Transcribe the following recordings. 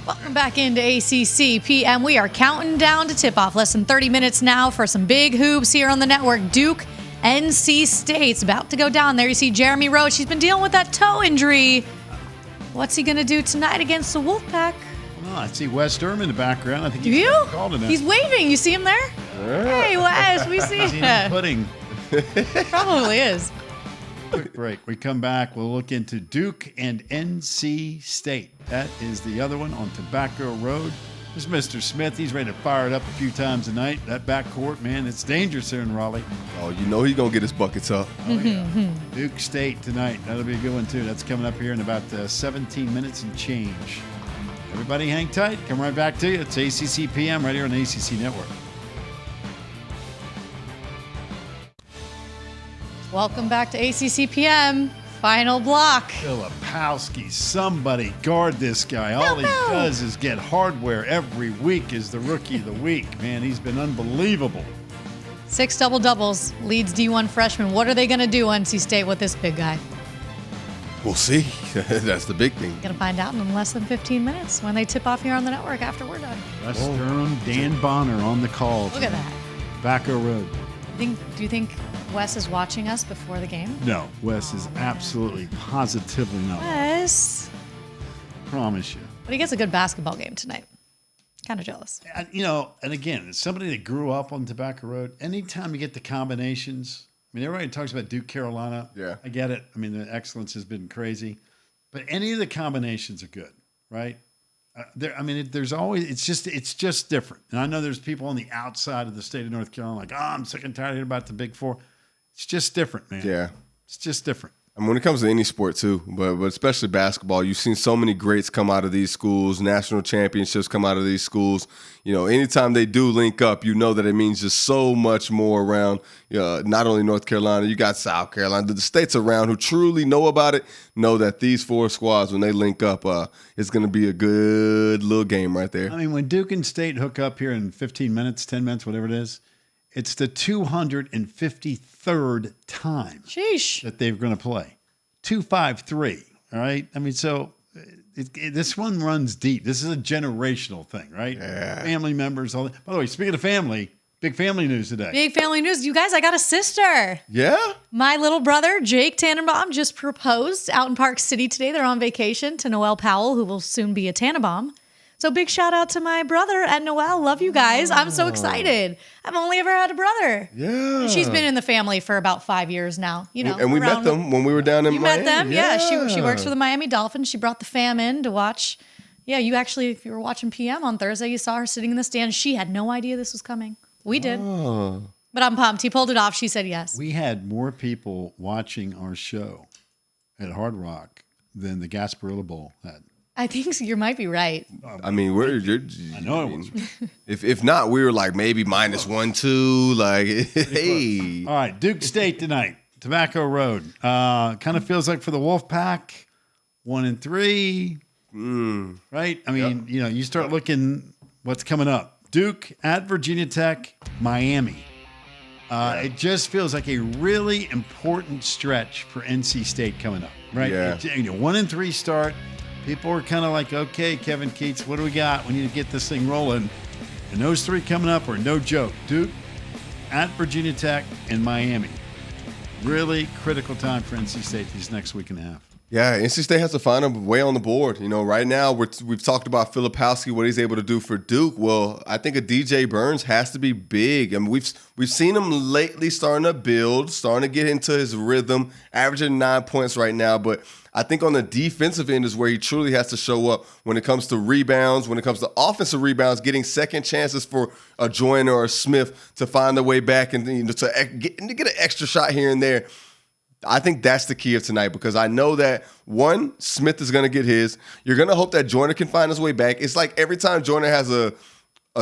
Welcome back into ACC PM. We are counting down to tip-off. Less than 30 minutes now for some big hoops here on the network. Duke, NC State's about to go down there. You see Jeremy Roach. He's been dealing with that toe injury. What's he going to do tonight against the Wolfpack? Oh, I see Wes Durham in the background. I think Do you? Called him. He's waving. You see him there? Hey, Wes, we see him. Pudding. Probably is. Quick break. We come back. We'll look into Duke and NC State. That is the other one on Tobacco Road. There's Mr. Smith. He's ready to fire it up a few times a night. That backcourt, man, it's dangerous there in Raleigh. Oh, you know he's going to get his buckets up. Oh, yeah. Duke State tonight. That'll be a good one, too. That's coming up here in about 17 minutes and change. Everybody hang tight. Come right back to you. It's ACC PM right here on the ACC Network. Welcome back to ACC PM. Final block. Filipowski, somebody guard this guy. All he does is get hardware every week as the rookie of the week. Man, he's been unbelievable. 6 double-doubles, leads D1 freshman. What are they going to do, NC State, with this big guy? We'll see. That's the big thing. Going to find out in less than 15 minutes when they tip off here on the network after we're done. Wes Durham, Dan Bonner on the call. Look at that. Tobacco Road. Do you think Wes is watching us before the game? No, Wes is absolutely, positively not. Wes. Promise you. But he gets a good basketball game tonight. Kind of jealous. You know, and again, as somebody that grew up on Tobacco Road, anytime you get the combinations, I mean, everybody talks about Duke, Carolina. Yeah. I get it. I mean, the excellence has been crazy. But any of the combinations are good, right? There's always, it's just different. And I know there's people on the outside of the state of North Carolina like, I'm sick and tired of hearing about the Big Four. It's just different, man. Yeah. It's just different. I mean, when it comes to any sport, too, but especially basketball, you've seen so many greats come out of these schools, national championships come out of these schools. You know, anytime they do link up, you know that it means just so much more around not only North Carolina, you got South Carolina, the states around who truly know about it, know that these 4 squads, when they link up, it's going to be a good little game right there. I mean, when Duke and State hook up here in 15 minutes, 10 minutes, whatever it is, it's the 253rd time that they're going to play. 253, all right? I mean, so this one runs deep. This is a generational thing, right? Yeah. Family members. All that. By the way, speaking of family, big family news today. Big family news. You guys, I got a sister. Yeah? My little brother, Jake Tannenbaum, just proposed out in Park City today. They're on vacation to Noelle Powell, who will soon be a Tannenbaum. So big shout out to my brother and Noelle. Love you guys. I'm so excited. I've only ever had a brother. Yeah. She's been in the family for about 5 years now. You know, and we met them when we were down in Miami. You met them? Yeah. She works for the Miami Dolphins. She brought the fam in to watch. Yeah, you actually, if you were watching PM on Thursday, you saw her sitting in the stands. She had no idea this was coming. We did. Oh. But I'm pumped. He pulled it off. She said yes. We had more people watching our show at Hard Rock than the Gasparilla Bowl had. I think you might be right. I mean, I know it was. If not, we were like maybe -1, 2. Like, hey. All right, Duke State tonight, Tobacco Road. Kind of feels like for the Wolfpack, 1-3. Right? I mean, you start looking what's coming up. Duke at Virginia Tech, Miami. It just feels like a really important stretch for NC State coming up, right? Yeah. 1-3 start. People are kind of like, okay, Kevin Keats, what do we got? We need to get this thing rolling. And those 3 coming up are no joke. Duke, at Virginia Tech, and Miami. Really critical time for NC State these next week and a half. Yeah, NC State has to find a way on the board. Right now we've talked about Filipowski, what he's able to do for Duke. Well, I think a DJ Burns has to be big. I mean, we've seen him lately starting to build, starting to get into his rhythm, averaging 9 points right now. But I think on the defensive end is where he truly has to show up when it comes to rebounds, when it comes to offensive rebounds, getting second chances for a Joyner or a Smith to find their way back and to get an extra shot here and there. I think that's the key of tonight because I know that, one, Smith is going to get his. You're going to hope that Joyner can find his way back. It's like every time Joyner has a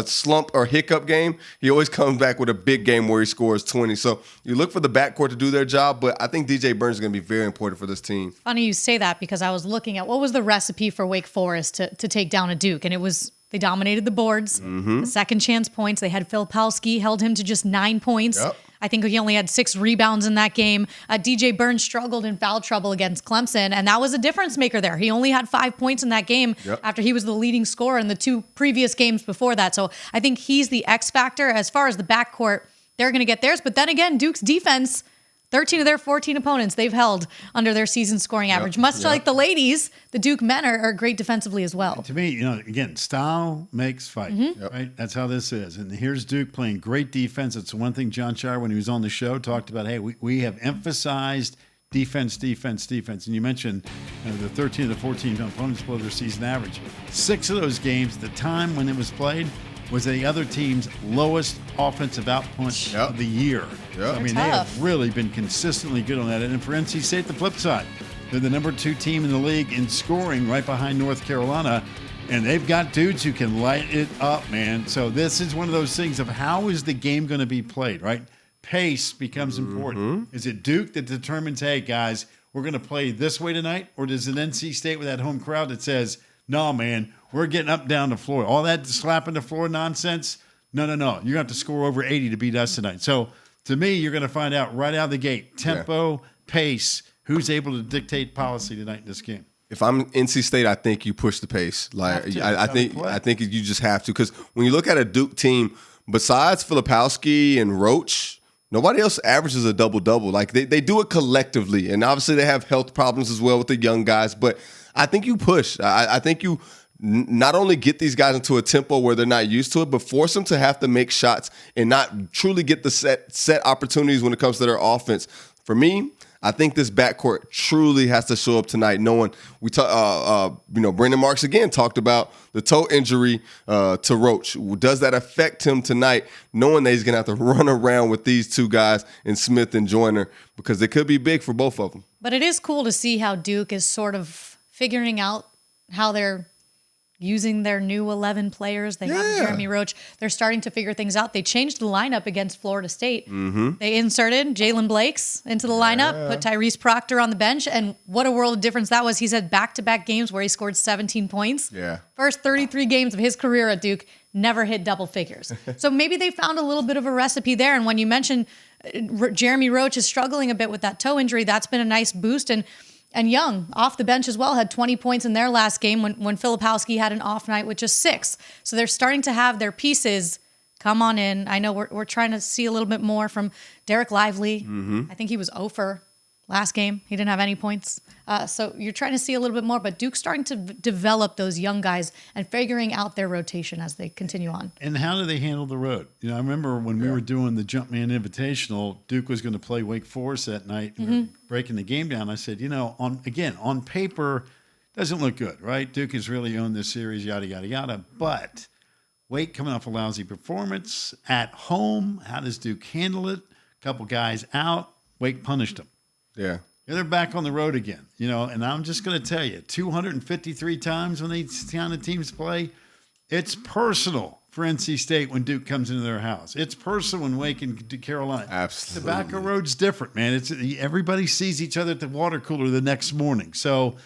slump or hiccup game, he always comes back with a big game where he scores 20. So you look for the backcourt to do their job, but I think DJ Burns is going to be very important for this team. Funny you say that because I was looking at what was the recipe for Wake Forest to take down a Duke, and it was they dominated the boards, the second chance points. They had Filipowski, held him to just 9 points. Yep. I think he only had 6 rebounds in that game. DJ Burns struggled in foul trouble against Clemson, and that was a difference maker there. He only had 5 points in that game after he was the leading scorer in the 2 previous games before that. So I think he's the X factor. As far as the backcourt, they're going to get theirs. But then again, Duke's defense, 13 of their 14 opponents they've held under their season scoring average. Much like the ladies, the Duke men are great defensively as well. To me, again, style makes fight, right? That's how this is. And here's Duke playing great defense. It's one thing John Shire, when he was on the show, talked about, hey, we have emphasized defense. And you mentioned the 13 of the 14 opponents below their season average. 6 of those games, the time when it was played, was the other team's lowest offensive output of the year. So, I mean, they have really been consistently good on that. And for NC State, the flip side, they're the number 2 team in the league in scoring, right behind North Carolina. And they've got dudes who can light it up, man. So this is one of those things of how is the game going to be played, right? Pace becomes important. Is it Duke that determines, hey, guys, we're going to play this way tonight? Or does an NC State with that home crowd that says, no, man, we're getting up, down the floor. All that slapping the floor nonsense, no. You're going to have to score over 80 to beat us tonight. So to me, you're going to find out right out of the gate, tempo, pace, who's able to dictate policy tonight in this game. If I'm NC State, I think you push the pace. Like I think you just have to, because when you look at a Duke team, besides Filipowski and Roach, nobody else averages a double-double. Like they do it collectively, and obviously they have health problems as well with the young guys. But I think you push. I think you not only get these guys into a tempo where they're not used to it, but force them to have to make shots and not truly get the set opportunities when it comes to their offense. For me, I think this backcourt truly has to show up tonight. Knowing Brendan Marks again talked about the toe injury to Roach. Does that affect him tonight? Knowing that he's gonna have to run around with these 2 guys in Smith and Joyner, because it could be big for both of them. But it is cool to see how Duke is sort of figuring out how they're using their new 11 players. They have Jeremy Roach. They're starting to figure things out. They changed the lineup against Florida State. They inserted Jalen Blakes into the lineup, put Tyrese Proctor on the bench, and what a world of difference that was. He's had back-to-back games where he scored 17 points. First 33 games of his career at Duke, never hit double figures. So maybe they found a little bit of a recipe there. And when you mentioned Jeremy Roach is struggling a bit with that toe injury, that's been a nice boost. And Young, off the bench as well, had 20 points in their last game when Filipowski had an off night with just 6. So they're starting to have their pieces come on in. I know we're trying to see a little bit more from Derek Lively. I think he was 0 for last game. He didn't have any points. So you're trying to see a little bit more, but Duke's starting to develop those young guys and figuring out their rotation as they continue on. And how do they handle the road? I remember when we were doing the Jumpman Invitational, Duke was going to play Wake Forest that night. We were breaking the game down. I said, on paper, doesn't look good, right? Duke has really owned this series, yada, yada, yada. But Wake coming off a lousy performance at home. How does Duke handle it? A couple guys out. Wake punished them. Yeah. They're back on the road again, and I'm just going to tell you, 253 times when these kind of teams play, it's personal for NC State when Duke comes into their house. It's personal when Wake and Carolina. Absolutely. Tobacco Road's different, man. Everybody sees each other at the water cooler the next morning. So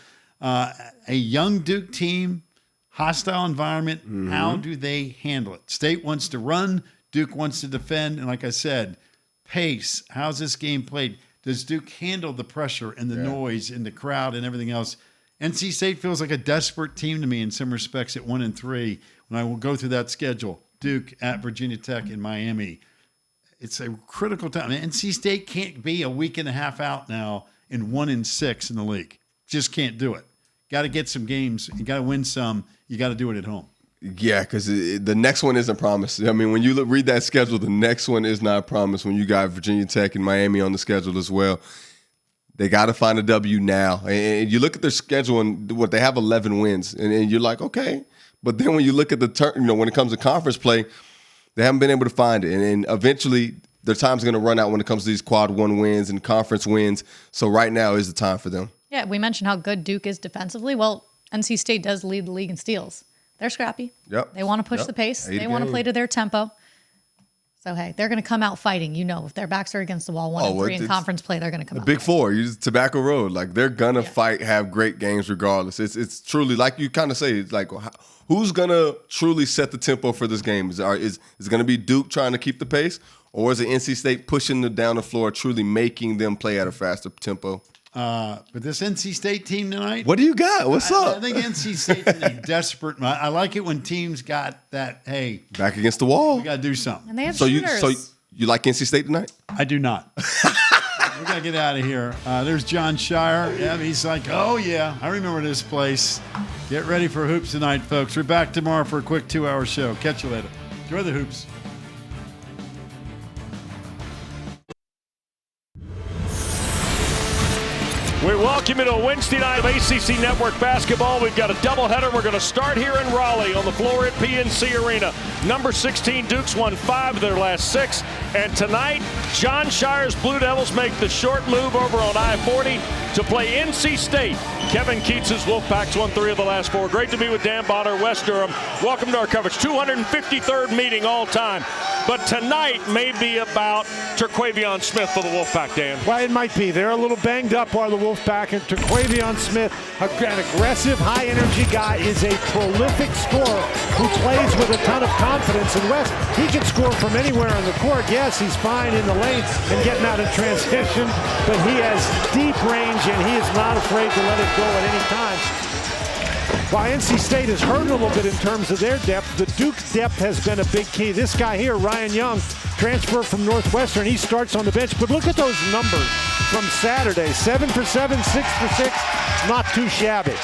a young Duke team, hostile environment, how do they handle it? State wants to run, Duke wants to defend, and like I said, pace. How's this game played? Does Duke handle the pressure and the noise and the crowd and everything else? NC State feels like a desperate team to me in some respects at 1-3. When I will go through that schedule, Duke at Virginia Tech and Miami. It's a critical time. NC State can't be a week and a half out now in 1-6 in the league. Just can't do it. Got to get some games. You got to win some. You got to do it at home. Yeah, because the next one isn't promised. I mean, when you read that schedule, the next one is not promised when you got Virginia Tech and Miami on the schedule as well. They got to find a W now. And you look at their schedule and they have 11 wins. And you're like, okay. But then when you look at the turn, when it comes to conference play, they haven't been able to find it. And eventually their time's going to run out when it comes to these quad 1 wins and conference wins. So right now is the time for them. Yeah, we mentioned how good Duke is defensively. Well, NC State does lead the league in steals. They're scrappy. Yep. They want to push the pace. They want to play to their tempo. So, hey, they're going to come out fighting. If their backs are against the wall 1-3 in conference play, they're going to come out. The Big Four, Tobacco Road. Like, they're going to fight, have great games regardless. It's truly, like you kind of say, it's like, who's going to truly set the tempo for this game? Is it going to be Duke trying to keep the pace? Or is it NC State pushing them down the floor, truly making them play at a faster tempo? But this NC State team tonight. What do you got? What's up? I think NC State's in a desperate. I like it when teams got that. Hey, back against the wall. We got to do something. And they have So shooters. you like NC State tonight? I do not. We got to get out of here. There's John Shire. Yeah, he's like, oh yeah, I remember this place. Get ready for hoops tonight, folks. We're back tomorrow for a quick 2-hour show. Catch you later. Enjoy the hoops. We welcome you to a Wednesday night of ACC Network basketball. We've got a doubleheader. We're going to start here in Raleigh on the floor at PNC Arena. Number 16 Dukes won 5 of their last 6. And tonight, John Shire's Blue Devils make the short move over on I-40 to play NC State. Kevin Keats' Wolfpack's won 3 of the last 4. Great to be with Dan Bonner, West Durham. Welcome to our coverage. 253rd meeting all time. But tonight may be about Terquavion Smith for the Wolfpack, Dan. Well, it might be. They're a little banged up, are the Wolfpack. And Terquavion Smith, an aggressive, high-energy guy, is a prolific scorer who plays with a ton of confidence. And West, he can score from anywhere on the court. Yes, he's fine in the lane and getting out in transition, but he has deep range, and he is not afraid to let it go at any time. While NC State has hurt a little bit in terms of their depth, the Duke's depth has been a big key. This guy here, Ryan Young, transfer from Northwestern. He starts on the bench, but look at those numbers from Saturday. 7 for 7, 6 for 6, not too shabby.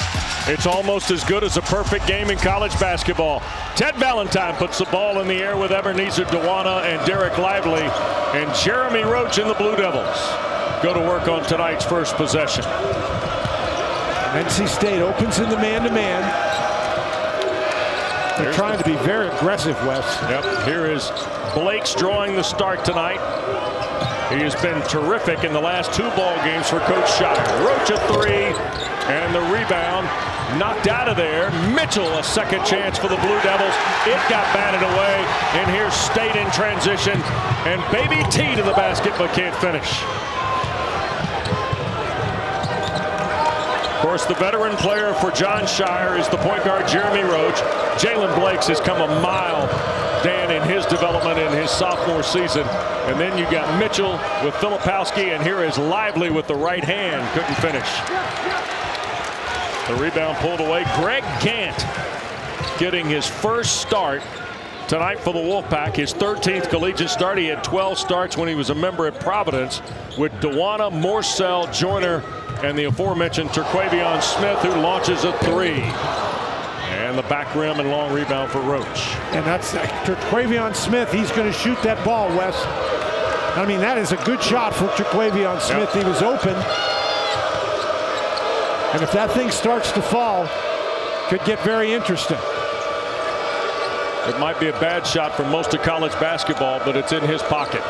It's almost as good as a perfect game in college basketball. Ted Valentine puts the ball in the air with Ebenezer Dewana and Derek Lively, and Jeremy Roach in the Blue Devils go to work on tonight's first possession. NC State opens in the man-to-man. They're trying to be very aggressive, Wes. Yep, here is Blake's drawing the start tonight. He has been terrific in the last 2 ball games for Coach Shire. Roach a 3, and the rebound knocked out of there. Mitchell, a second chance for the Blue Devils. It got batted away, and here's State in transition, and Baby T to the basket, but can't finish. Of course, the veteran player for John Shire is the point guard Jeremy Roach. Jalen Blakes has come a mile, Dan, in his development in his sophomore season. And then you got Mitchell with Filipowski, and here is Lively with the right hand. Couldn't finish. The rebound pulled away. Greg Gant getting his first start tonight for the Wolfpack. His 13th collegiate start. He had 12 starts when he was a member at Providence with Dewana, Morsell, Joyner, and the aforementioned Terquavion Smith, who launches a 3. And the back rim and long rebound for Roach. And that's Terquavion Smith. He's going to shoot that ball, Wes. I mean, that is a good shot for Terquavion Smith. Yep. He was open. And if that thing starts to fall, could get very interesting. It might be a bad shot for most of college basketball, but it's in his pocket.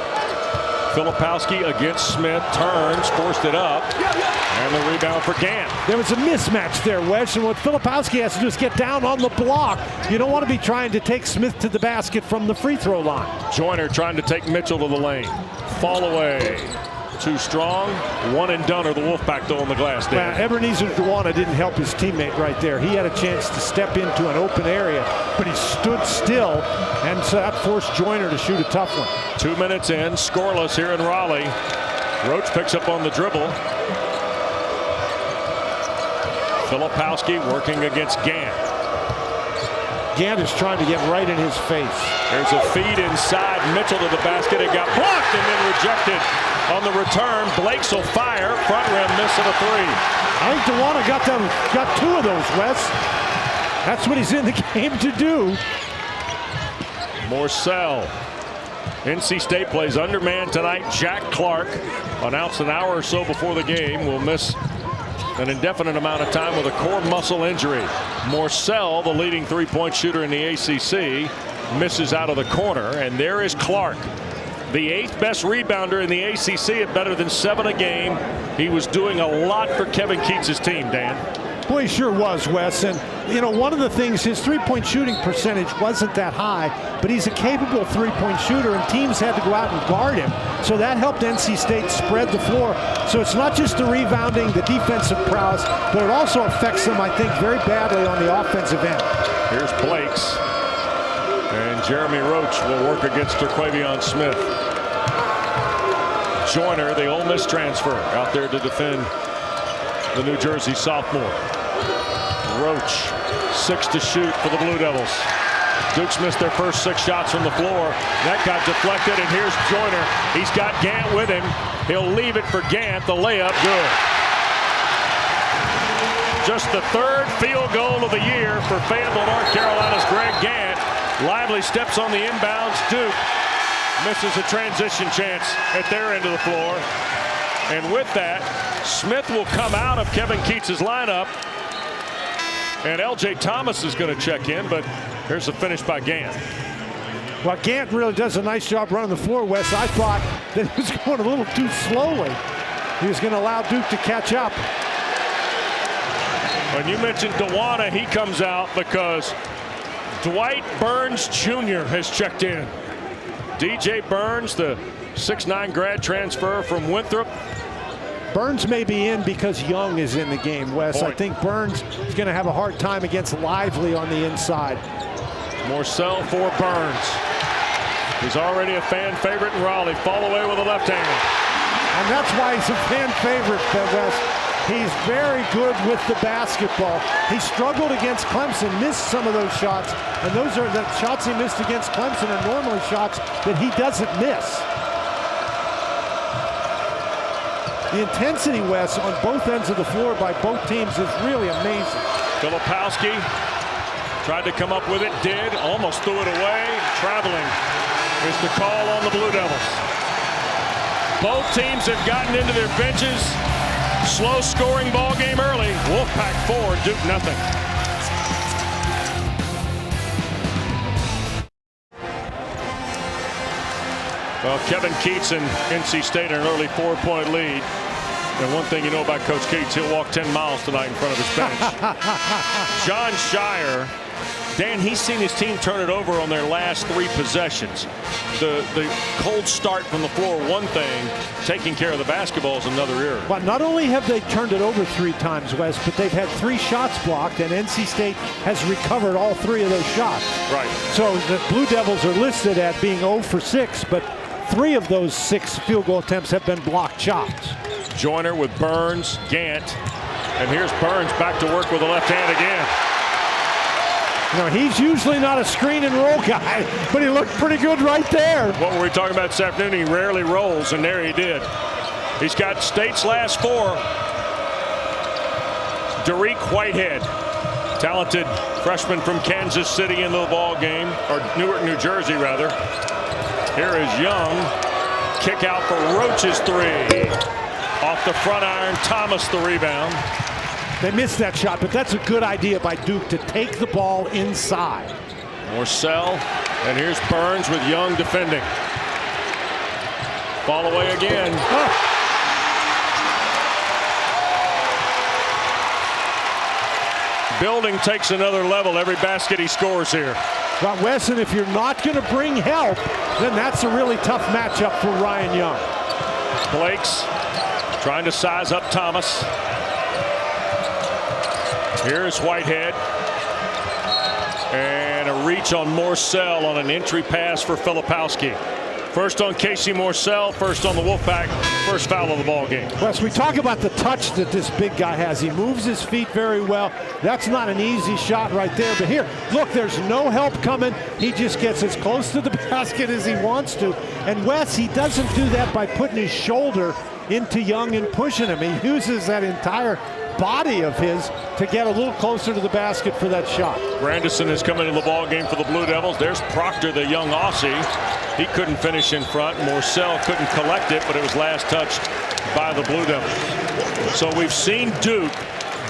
Filipowski against Smith, turns, forced it up, and the rebound for Gant. There was a mismatch there, Wes, and what Filipowski has to do is get down on the block. You don't want to be trying to take Smith to the basket from the free throw line. Joyner trying to take Mitchell to the lane. Fall away. Too strong. One and done, or the Wolfpack though on the glass. Well, Ebenezer Dewana didn't help his teammate right there. He had a chance to step into an open area, but he stood still, and so that forced Joyner to shoot a tough one. 2 minutes in, scoreless here in Raleigh. Roach picks up on the dribble. Filipowski working against Gant. Gant is trying to get right in his face. There's a feed inside. Mitchell to the basket. It got blocked and then rejected on the return. Blake's will fire. Front rim miss of a 3. I think Dewana got 2 of those, Wes. That's what he's in the game to do. Morsell. NC State plays underman tonight. Jack Clark, announced an hour or so before the game, will miss an indefinite amount of time with a core muscle injury. Morsell, the leading 3-point shooter in the ACC, misses out of the corner, and there is Clark, the 8th best rebounder in the ACC at better than 7 a game. He was doing a lot for Kevin Keats' team, Dan. Boy, he sure was, Wes. And, you know, one of the things, his three-point shooting percentage wasn't that high, but he's a capable three-point shooter, and teams had to go out and guard him. So that helped NC State spread the floor. So it's not just the rebounding, the defensive prowess, but it also affects them, I think, very badly on the offensive end. Here's Blake's. And Jeremy Roach will work against Terquavion Smith. Joyner, the Ole Miss transfer, out there to defend the New Jersey sophomore. Roach, 6 to shoot for the Blue Devils. Dukes missed their first 6 shots from the floor. That got deflected, and here's Joyner. He's got Gant with him. He'll leave it for Gant. The layup, good. Just the 3rd field goal of the year for Fayetteville, North Carolina's Greg Gant. Lively steps on the inbounds. Duke misses a transition chance at their end of the floor. And with that, Smith will come out of Kevin Keats' lineup. And L.J. Thomas is going to check in, but here's the finish by Gant. Well, Gant really does a nice job running the floor, Wes. I thought that he was going a little too slowly. He was going to allow Duke to catch up. When you mentioned Dewana, he comes out because Dwight Burns Jr. has checked in. DJ Burns, the 6'9" grad transfer from Winthrop. Burns may be in because Young is in the game, Wes. I think Burns is going to have a hard time against Lively on the inside. Morcell for Burns. He's already a fan favorite in Raleigh. Fall away with a left hand. And that's why he's a fan favorite, Wes. He's very good with the basketball. He struggled against Clemson, missed some of those shots, and those are the shots he missed against Clemson are normally shots that he doesn't miss. The intensity, Wes, on both ends of the floor by both teams is really amazing. Filipowski tried to come up with it, did, almost threw it away. Traveling is the call on the Blue Devils. Both teams have gotten into their benches. Slow scoring ball game early. Wolfpack 4, Duke nothing. Well, Kevin Keats and NC State in an early 4-point lead. And one thing you know about Coach Keats, he'll walk 10 miles tonight in front of his bench. John Shire, Dan, he's seen his team turn it over on their last 3 possessions. The cold start from the floor, one thing. Taking care of the basketball is another area. But not only have they turned it over 3 times, Wes, but they've had 3 shots blocked, and NC State has recovered all 3 of those shots. Right. So the Blue Devils are listed at being 0 for 6, but 3 of those 6 field goal attempts have been blocked shots. Joyner with Burns, Gant, and here's Burns back to work with the left hand again. You know, he's usually not a screen and roll guy, but he looked pretty good right there. What were we talking about this afternoon? He rarely rolls, and there he did. He's got State's last 4. Derek Whitehead, talented freshman from Kansas City into the ball game, or Newark, New Jersey, rather. Here is Young. Kick out for Roach's 3. Off the front iron, Thomas the rebound. They missed that shot, but that's a good idea by Duke to take the ball inside. Morcell, and here's Burns with Young defending. Fall away again. Building takes another level every basket he scores here. But Wesson, if you're not going to bring help, then that's a really tough matchup for Ryan Young. Blake's trying to size up Thomas. Here's Whitehead. And a reach on Morcell on an entry pass for Filipowski. First on Casey Morcell, first on the Wolfpack, first foul of the ball game. Wes, we talk about the touch that this big guy has. He moves his feet very well. That's not an easy shot right there. But here, look, there's no help coming. He just gets as close to the basket as he wants to. And Wes, he doesn't do that by putting his shoulder into Young and pushing him. He uses that entire body of his to get a little closer to the basket for that shot. Grandison is coming into the ball game for the Blue Devils. There's Proctor, the young Aussie. He couldn't finish in front. Morcell couldn't collect it, but it was last touched by the Blue Devils. So we've seen Duke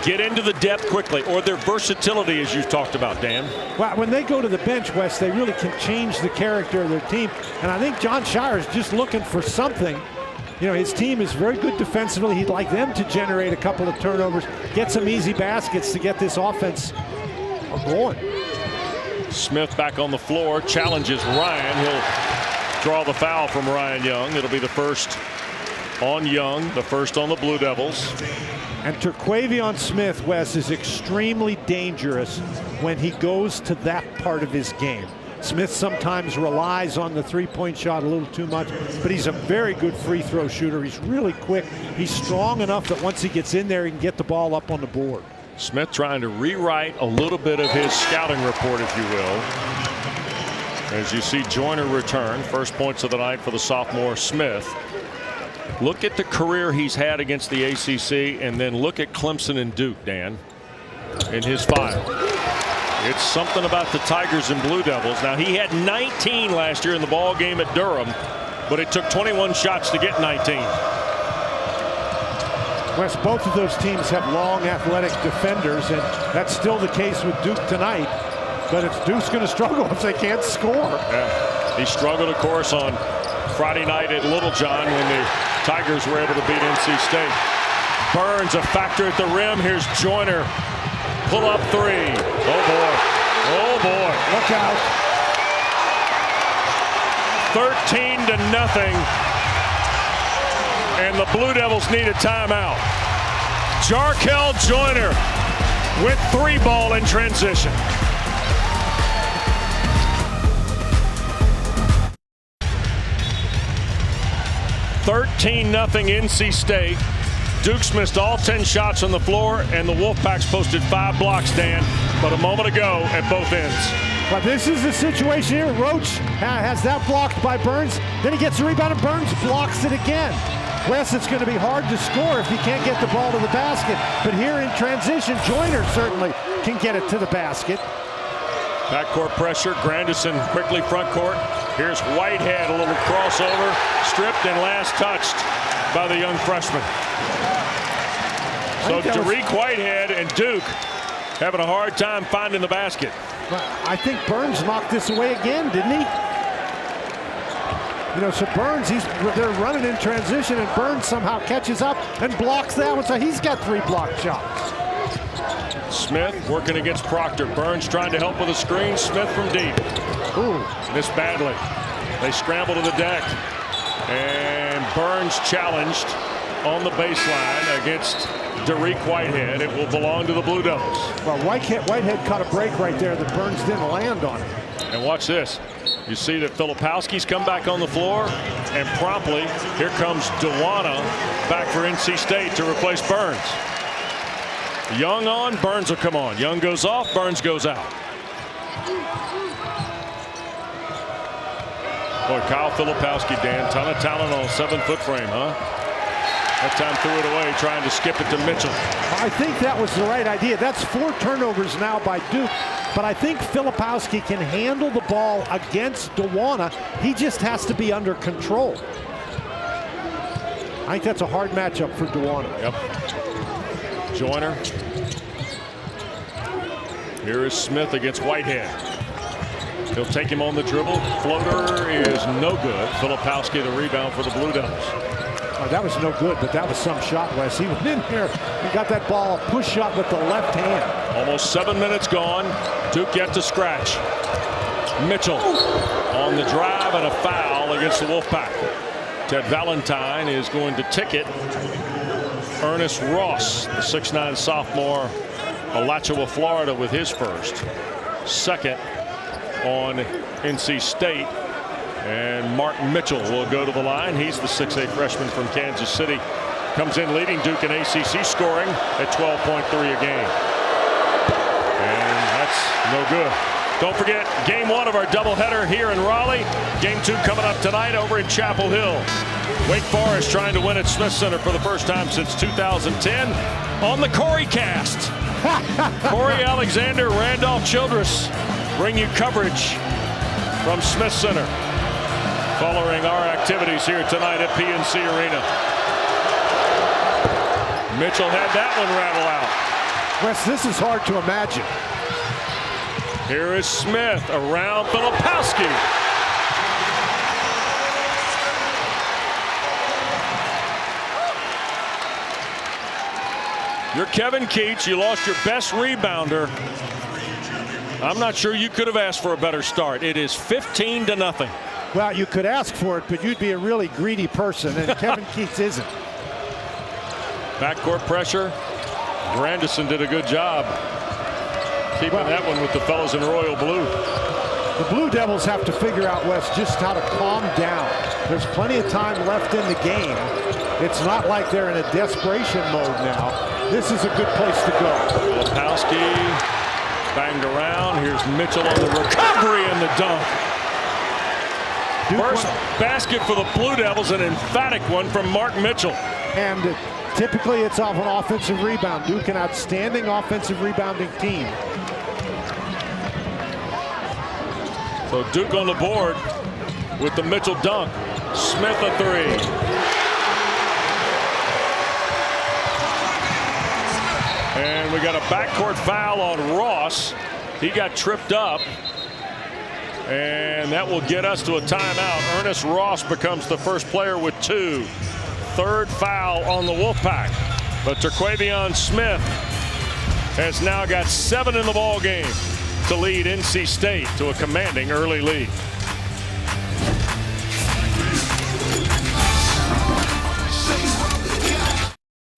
get into the depth quickly, or their versatility, as you talked about, Dan. Well, when they go to the bench, Wes, they really can change the character of their team. And I think John Shire is just looking for something. You know, his team is very good defensively. He'd like them to generate a couple of turnovers, get some easy baskets to get this offense going. Smith back on the floor, challenges Ryan. He'll draw the foul from Ryan Young. It'll be the first on Young, the first on the Blue Devils. And Terquavion Smith, Wes, is extremely dangerous when he goes to that part of his game. Smith sometimes relies on the three-point shot a little too much, but he's a very good free throw shooter. He's really quick. He's strong enough that once he gets in there, he can get the ball up on the board. Smith trying to rewrite a little bit of his scouting report, if you will. As you see Joyner return, first points of the night for the sophomore Smith. Look at the career he's had against the ACC, and then look at Clemson and Duke, Dan, in his file. It's something about the Tigers and Blue Devils. Now, he had 19 last year in the ball game at Durham, but it took 21 shots to get 19. Wes, both of those teams have long, athletic defenders, and that's still the case with Duke tonight. But Duke's going to struggle if they can't score. Yeah. He struggled, of course, on Friday night at Littlejohn when the Tigers were able to beat NC State. Burns a factor at the rim. Here's Joyner. Pull up three. Oh boy. Oh boy. Look out. 13-0. And the Blue Devils need a timeout. Jarkel Joyner with 3-ball in transition. NC State. Duke's missed all 10 shots on the floor, and the Wolfpacks posted 5 blocks, Dan, but a moment ago at both ends. But this is the situation here. Roach has that blocked by Burns. Then he gets the rebound, and Burns blocks it again. Wes, it's going to be hard to score if he can't get the ball to the basket. But here in transition, Joyner certainly can get it to the basket. Backcourt pressure. Grandison quickly front court. Here's Whitehead, a little crossover, stripped and last touched by the young freshman. So Derek Whitehead and Duke having a hard time finding the basket. I think Burns knocked this away again, didn't he? You know, so Burns, they're running in transition, and Burns somehow catches up and blocks that one. So he's got 3 blocked shots. Smith working against Proctor. Burns trying to help with a screen. Smith from deep. Ooh. Missed badly. They scramble to the deck. And Burns challenged on the baseline against Derek Whitehead. It will belong to the Blue Devils. Well, Whitehead caught a break right there that Burns didn't land on it. And watch this. You see that Filipowski's come back on the floor, and promptly here comes Dewana back for NC State to replace Burns. Young on, Burns will come on. Young goes off, Burns goes out. Boy, Kyle Filipowski, Dan, ton of talent on a 7-foot frame, huh? That time threw it away, trying to skip it to Mitchell. I think that was the right idea. That's 4 turnovers now by Duke. But I think Filipowski can handle the ball against Dewana. He just has to be under control. I think that's a hard matchup for Dewana. Yep. Joyner. Here is Smith against Whitehead. He'll take him on the dribble. Floater is no good. Filipowski the rebound for the Blue Devils. Oh, that was no good, but that was some shot, Wes. He went in here and got that ball, push shot with the left hand. Almost 7 minutes gone. Duke yet to scratch. Mitchell on the drive and a foul against the Wolfpack. Ted Valentine is going to ticket Ernest Ross, the 6'9" sophomore, Alachua, Florida, with his first. Second on NC State. And Mark Mitchell will go to the line. He's the 6'8" freshman from Kansas City. Comes in leading Duke in ACC scoring at 12.3 a game. And that's no good. Don't forget, game 1 of our doubleheader here in Raleigh. Game 2 coming up tonight over in Chapel Hill. Wake Forest trying to win at Smith Center for the first time since 2010 on the Corey Cast. Corey Alexander, Randolph Childress bring you coverage from Smith Center following our activities here tonight at PNC Arena. Mitchell had that one rattle out. Wes, this is hard to imagine. Here is Smith around Filipowski. You're Kevin Keats. You lost your best rebounder. I'm not sure you could have asked for a better start. It is 15-0. Well, you could ask for it, but you'd be a really greedy person, and Kevin Keats isn't. Backcourt pressure. Grandison did a good job keeping that one with the fellas in royal blue. The Blue Devils have to figure out, Wes, just how to calm down. There's plenty of time left in the game. It's not like they're in a desperation mode now. This is a good place to go. Filipowski banged around. Here's Mitchell on the recovery and the dunk. First basket for the Blue Devils, an emphatic one from Mark Mitchell. And typically it's off an offensive rebound. Duke, an outstanding offensive rebounding team. So Duke on the board with the Mitchell dunk. Smith a three. And we got a backcourt foul on Ross. He got tripped up. And that will get us to a timeout. Ernest Ross becomes the first player with 2. Third foul on the Wolfpack. But Terquavion Smith has now got 7 in the ball game to lead NC State to a commanding early lead.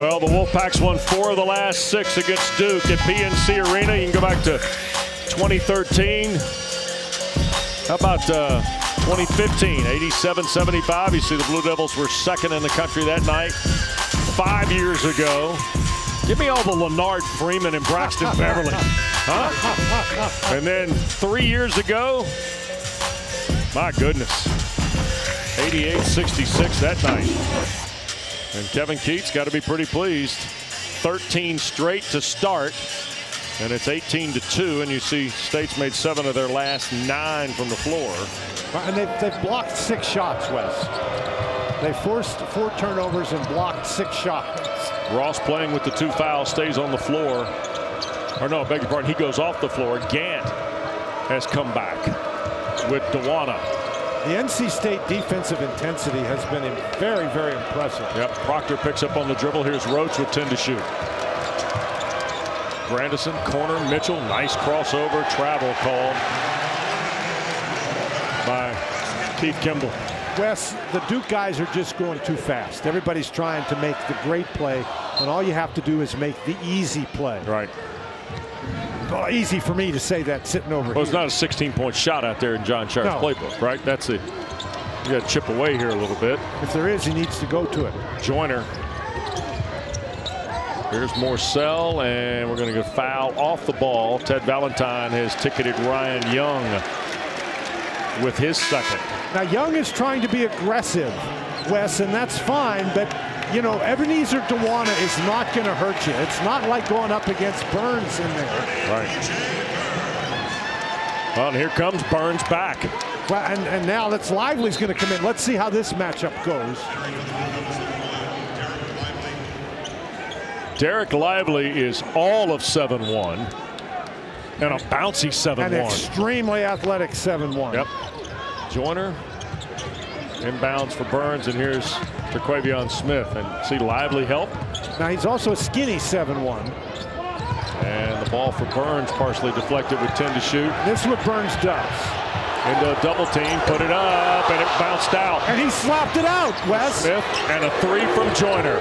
Well, the Wolfpack's won 4 of the last 6 against Duke at PNC Arena. You can go back to 2013. How about 2015, 87-75. You see the Blue Devils were second in the country that night. 5 years ago. Give me all the Leonard Freeman and Braxton Beverly. Huh? And then 3 years ago, my goodness, 88-66 that night. And Kevin Keats got to be pretty pleased. 13 straight to start. And it's 18-2, and you see State's made 7 of their last 9 from the floor. And they've blocked 6 shots, Wes. They forced 4 turnovers and blocked 6 shots. Ross playing with the 2 fouls, stays on the floor. Or no, beg your pardon, he goes off the floor. Gant has come back with Dewana. The NC State defensive intensity has been very, very impressive. Yep, Proctor picks up on the dribble. Here's Roach with 10 to shoot. Grandison, corner, Mitchell, nice crossover, travel called by Keith Kimball. Wes, the Duke guys are just going too fast. Everybody's trying to make the great play, and all you have to do is make the easy play. Right. Well, easy for me to say that sitting over Well, it's here. not a 16-point shot out there in John Sharp's playbook, right? That's it. You got to chip away here a little bit. If there is, he needs to go to it. Joyner. Here's Morcell, and we're going to go foul off the ball. Ted Valentine has ticketed Ryan Young with his second. Now, Young is trying to be aggressive, Wes, and that's fine, but, you know, Ebenezer Dewana is not going to hurt you. It's not like going up against Burns in there. Right. Well, and here comes Burns back. Well, and now that's Lively's going to come in. Let's see how this matchup goes. Derek Lively is all of 7'1", and a bouncy 7'1". An extremely athletic 7'1". Yep. Joyner inbounds for Burns, and here's Terquavion Smith. And see Lively help. Now he's also a skinny 7'1". And the ball for Burns partially deflected with 10 to shoot. This is what Burns does. Into a double team, put it up, and it bounced out. And he slapped it out, Wes. Smith, and a 3 from Joyner.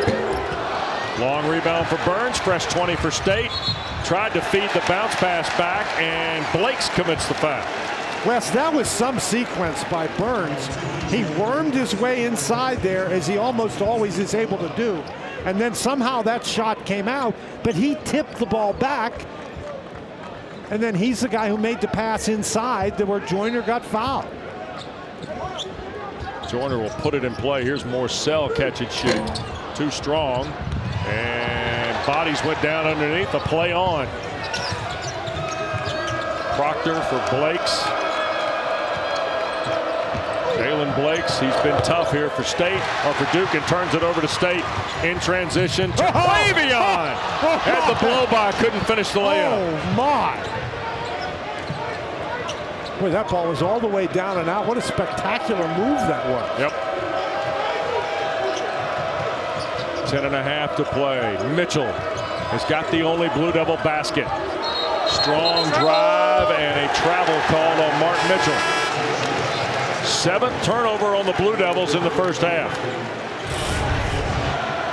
Long rebound for Burns, fresh 20 for State. Tried to feed the bounce pass back, and Blakes commits the foul. Wes, that was some sequence by Burns. He wormed his way inside there, as he almost always is able to do. And then somehow that shot came out, but he tipped the ball back. And then he's the guy who made the pass inside where Joyner got fouled. Joyner will put it in play. Here's Morcell, catch and shoot. Too strong. And bodies went down underneath. The play on. Proctor for Blakes. Jalen Blakes, he's been tough here for State, or for Duke, and turns it over to State in transition. Terquavion had the blow by, couldn't finish the layup. Oh my! Boy, that ball was all the way down and out. What a spectacular move that was. Yep. 10.5 to play. Mitchell has got the only Blue Devil basket. Strong drive and a travel called on Mark Mitchell. 7th turnover on the Blue Devils in the first half.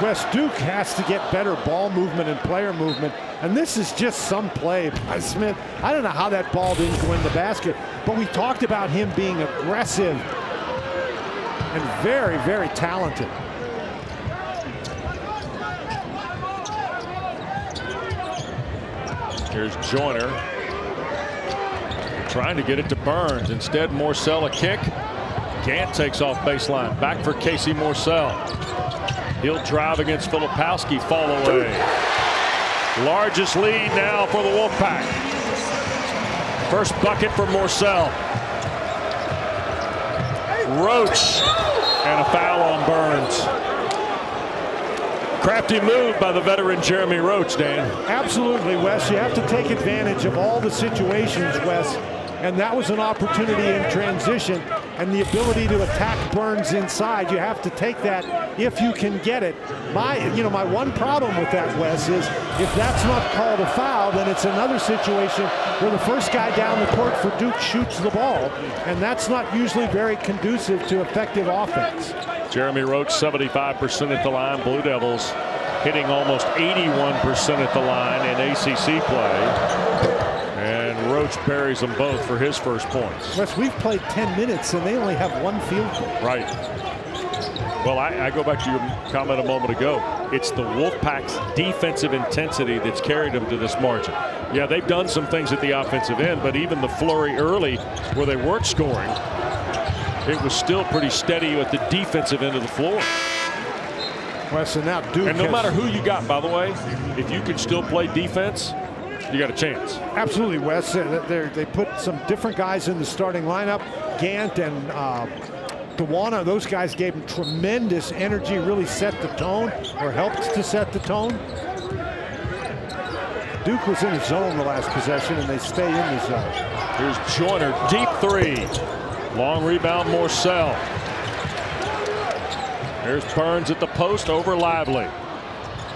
Wes, Duke has to get better ball movement and player movement. And this is just some play by Smith. I don't know how that ball didn't go in the basket, but we talked about him being aggressive and very, very talented. Here's Joyner trying to get it to Burns. Instead, Morsell a kick. Gant takes off baseline. Back for Casey Morsell. He'll drive against Filipowski. Fall away. Largest lead now for the Wolfpack. First bucket for Morsell. Roach. And a foul on Burns. Crafty move by the veteran Jeremy Roach, Dan. Absolutely, Wes. You have to take advantage of all the situations, Wes. And that was an opportunity in transition, and the ability to attack Burns inside. You have to take that if you can get it. My one problem with that, Wes, is if that's not called a foul, then it's another situation where the first guy down the court for Duke shoots the ball, and that's not usually very conducive to effective offense. Jeremy Roach 75% at the line. Blue Devils hitting almost 81% at the line in ACC play. And Roach buries them both for his first points. Wes, we've played 10 minutes and they only have one field goal. Right. Well, I go back to your comment a moment ago. It's the Wolfpack's defensive intensity that's carried them to this margin. Yeah, they've done some things at the offensive end, but even the flurry early where they weren't scoring, it was still pretty steady at the defensive end of the floor. Wes, and now Duke. And no matter who you got, by the way, if you can still play defense, you got a chance. Absolutely, Wes. They put some different guys in the starting lineup. Gant and Dewana, those guys gave them tremendous energy, really set the tone, or helped to set the tone. Duke was in the zone the last possession, and they stay in the zone. Here's Joyner, deep three. Long rebound, Morsell. Here's Burns at the post over Lively.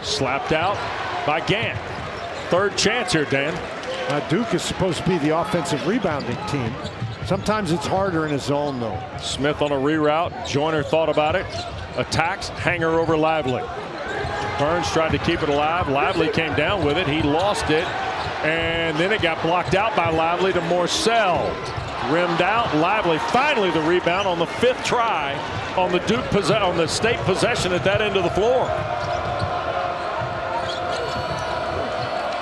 Slapped out by Gant. Third chance here, Dan. Duke is supposed to be the offensive rebounding team. Sometimes it's harder in a zone, though. Smith on a reroute. Joyner thought about it. Attacks, hanger over Lively. Burns tried to keep it alive. Lively came down with it. He lost it. And then it got blocked out by Lively to Morsell. Rimmed out. Lively finally the rebound on the fifth try on the Duke on the state possession at that end of the floor.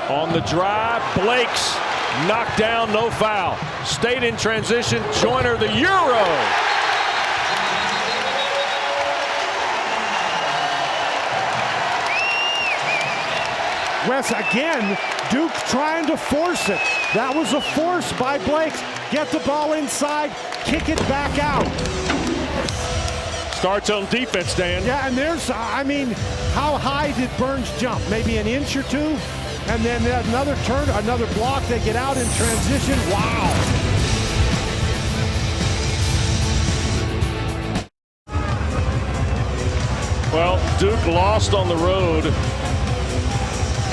On the drive, Blake's knocked down, no foul. State in transition, Joyner the Euro. Wes, again, Duke trying to force it. That was a force by Blake's. Get the ball inside, kick it back out. Starts on defense, Dan. Yeah, and there's, how high did Burns jump? Maybe an inch or two? And then another turn, another block. They get out in transition. Wow. Well, Duke lost on the road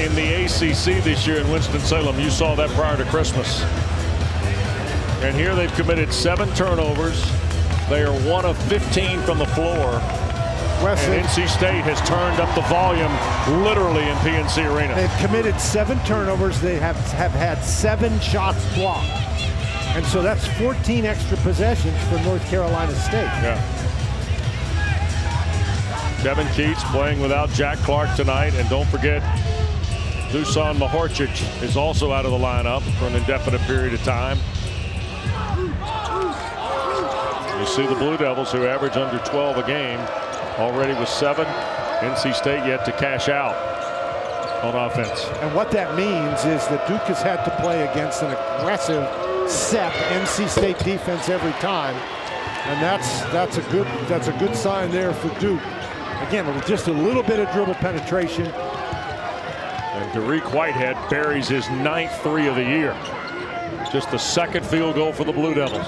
in the ACC this year in Winston-Salem. You saw that prior to Christmas. And here they've committed 7 turnovers. They are 1 of 15 from the floor. And NC State has turned up the volume literally in PNC Arena. They've committed 7 turnovers. They have had 7 shots blocked. And so that's 14 extra possessions for North Carolina State. Yeah. Kevin Keats playing without Jack Clark tonight. And don't forget, Dusan Mahorcic is also out of the lineup for an indefinite period of time. You see the Blue Devils, who average under 12 a game, already with 7. NC State yet to cash out on offense. And what that means is that Duke has had to play against an aggressive set NC State defense every time, and that's a good sign there for Duke. Again, with just a little bit of dribble penetration. And Derek Whitehead buries his 9th 3 of the year. Just the 2nd field goal for the Blue Devils.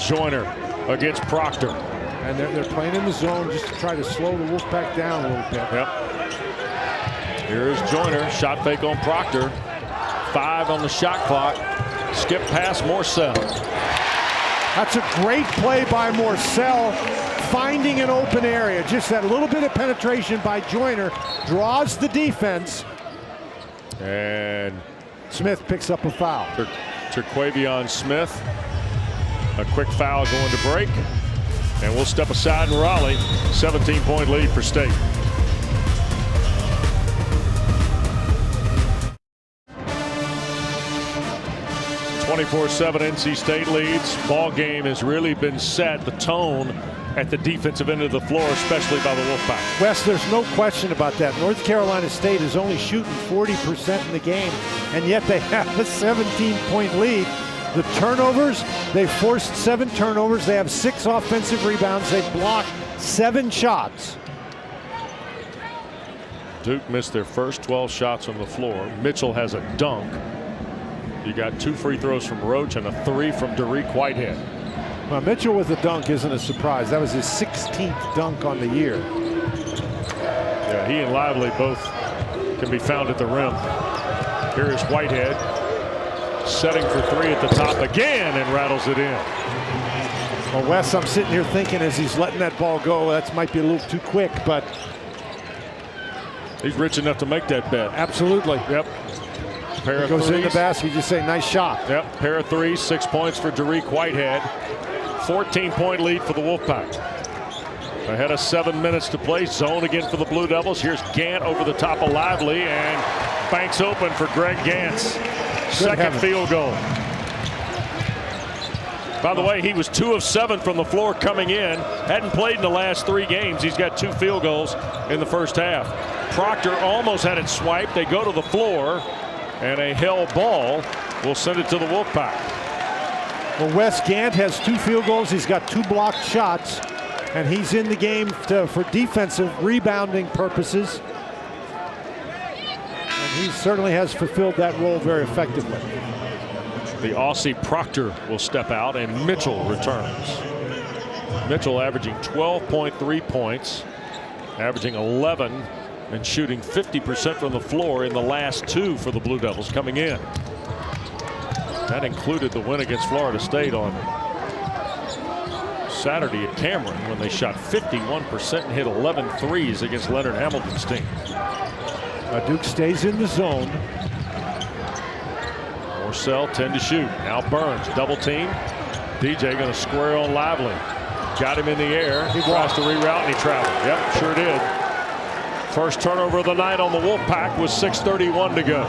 Joyner against Proctor. And they're playing in the zone just to try to slow the Wolfpack down a little bit. Yep. Here's Joyner. Shot fake on Proctor. 5 on the shot clock. Skip past Morsell. That's a great play by Morcell, finding an open area. Just that little bit of penetration by Joyner draws the defense. And Smith picks up a foul. Terquavion Smith, a quick foul going to break. And we'll step aside in Raleigh. 17-point lead for State. (24-7) NC State leads. Ball game has really been set. The tone at the defensive end of the floor, especially by the Wolfpack. Wes, there's no question about that. North Carolina State is only shooting 40% in the game, and yet they have a 17-point lead. The turnovers, they forced 7 turnovers. They have 6 offensive rebounds. They blocked 7 shots. Duke missed their first 12 shots on the floor. Mitchell has a dunk. You got 2 free throws from Roach and a 3 from Derek Whitehead. Well, Mitchell with a dunk isn't a surprise. That was his 16th dunk on the year. Yeah, he and Lively both can be found at the rim. Here is Whitehead setting for 3 at the top again and rattles it in. Well, Wes, I'm sitting here thinking as he's letting that ball go, that might be a little too quick, but he's rich enough to make that bet. Absolutely. Yep. Pair of goes threes. in the basket, you just say nice shot. Yep, pair of 3s, 6 points for Derek Whitehead. 14-point lead for the Wolfpack. Ahead of 7 minutes to play. Zone again for the Blue Devils. Here's Gant over the top of Lively, and banks open for Greg Gantz. Second field goal. By the way, he was 2 of 7 from the floor coming in. Hadn't played in the last 3 games. He's got 2 field goals in the first half. Proctor almost had it swiped. They go to the floor, and a held ball will send it to the Wolfpack. Well, Wes, Gant has 2 field goals. He's got 2 blocked shots, and he's in the game for defensive rebounding purposes. And he certainly has fulfilled that role very effectively. The Aussie Proctor will step out, and Mitchell returns. Mitchell averaging 12.3 points, averaging 11, and shooting 50% from the floor in the last 2 for the Blue Devils coming in. That included the win against Florida State on Saturday at Cameron when they shot 51% and hit 11 threes against Leonard Hamilton's team. Duke stays in the zone. Morcell 10 to shoot. Now Burns double team. DJ going to square on Lively. Got him in the air. He tries to reroute and he traveled. Yep, sure did. First turnover of the night on the Wolfpack with 6:31 to go.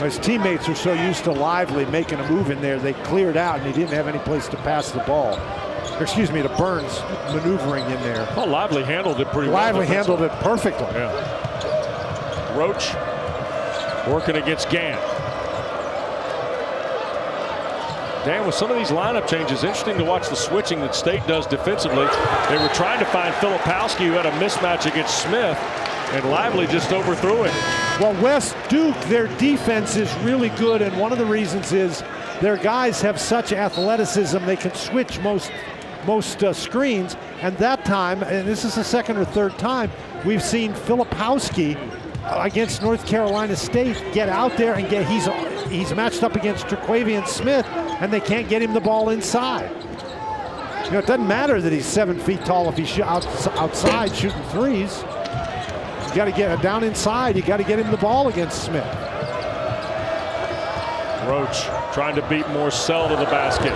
His teammates are so used to Lively making a move in there, they cleared out and he didn't have any place to pass the ball. Or, excuse me, to Burns maneuvering in there. Well, Lively handled it pretty well. Lively handled it perfectly. Yeah. Roach working against Gant. Dan, with some of these lineup changes, interesting to watch the switching that State does defensively. They were trying to find Filipowski, who had a mismatch against Smith, and Lively just overthrew it. Well, West Duke, their defense is really good, and one of the reasons is their guys have such athleticism. They can switch most screens, and that time, and this is the second or third time, we've seen Filipowski against North Carolina State get out there and he's matched up against Terquavion Smith, and they can't get him the ball inside. You know, it doesn't matter that he's 7 feet tall if he's outside shooting threes. You got to get down inside. You got to get him the ball against Smith. Roach trying to beat Morcell to the basket.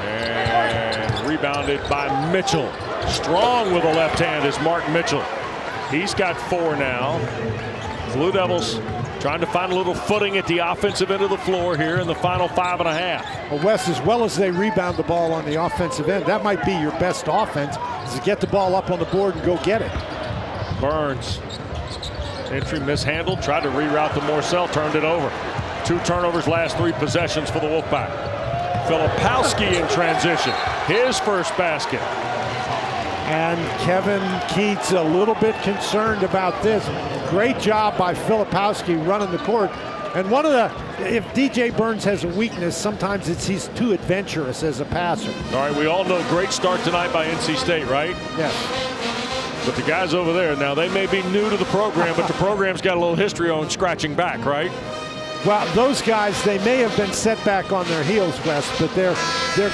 And rebounded by Mitchell. Strong with a left hand is Mark Mitchell. He's got 4 now. Blue Devils trying to find a little footing at the offensive end of the floor here in the final 5.5. Well, Wes, as well as they rebound the ball on the offensive end, that might be your best offense, is to get the ball up on the board and go get it. Burns, entry mishandled, tried to reroute to Morcell, turned it over. 2 turnovers last 3 possessions for the Wolfpack. Filipowski in transition, his first basket. And Kevin Keats a little bit concerned about this. Great job by Filipowski running the court. And one of if DJ Burns has a weakness, sometimes he's too adventurous as a passer. All right, we all know great start tonight by NC State, right? Yes. But the guys over there, now they may be new to the program, but the program's got a little history on scratching back, right? Well, those guys, they may have been set back on their heels, Wes, but they're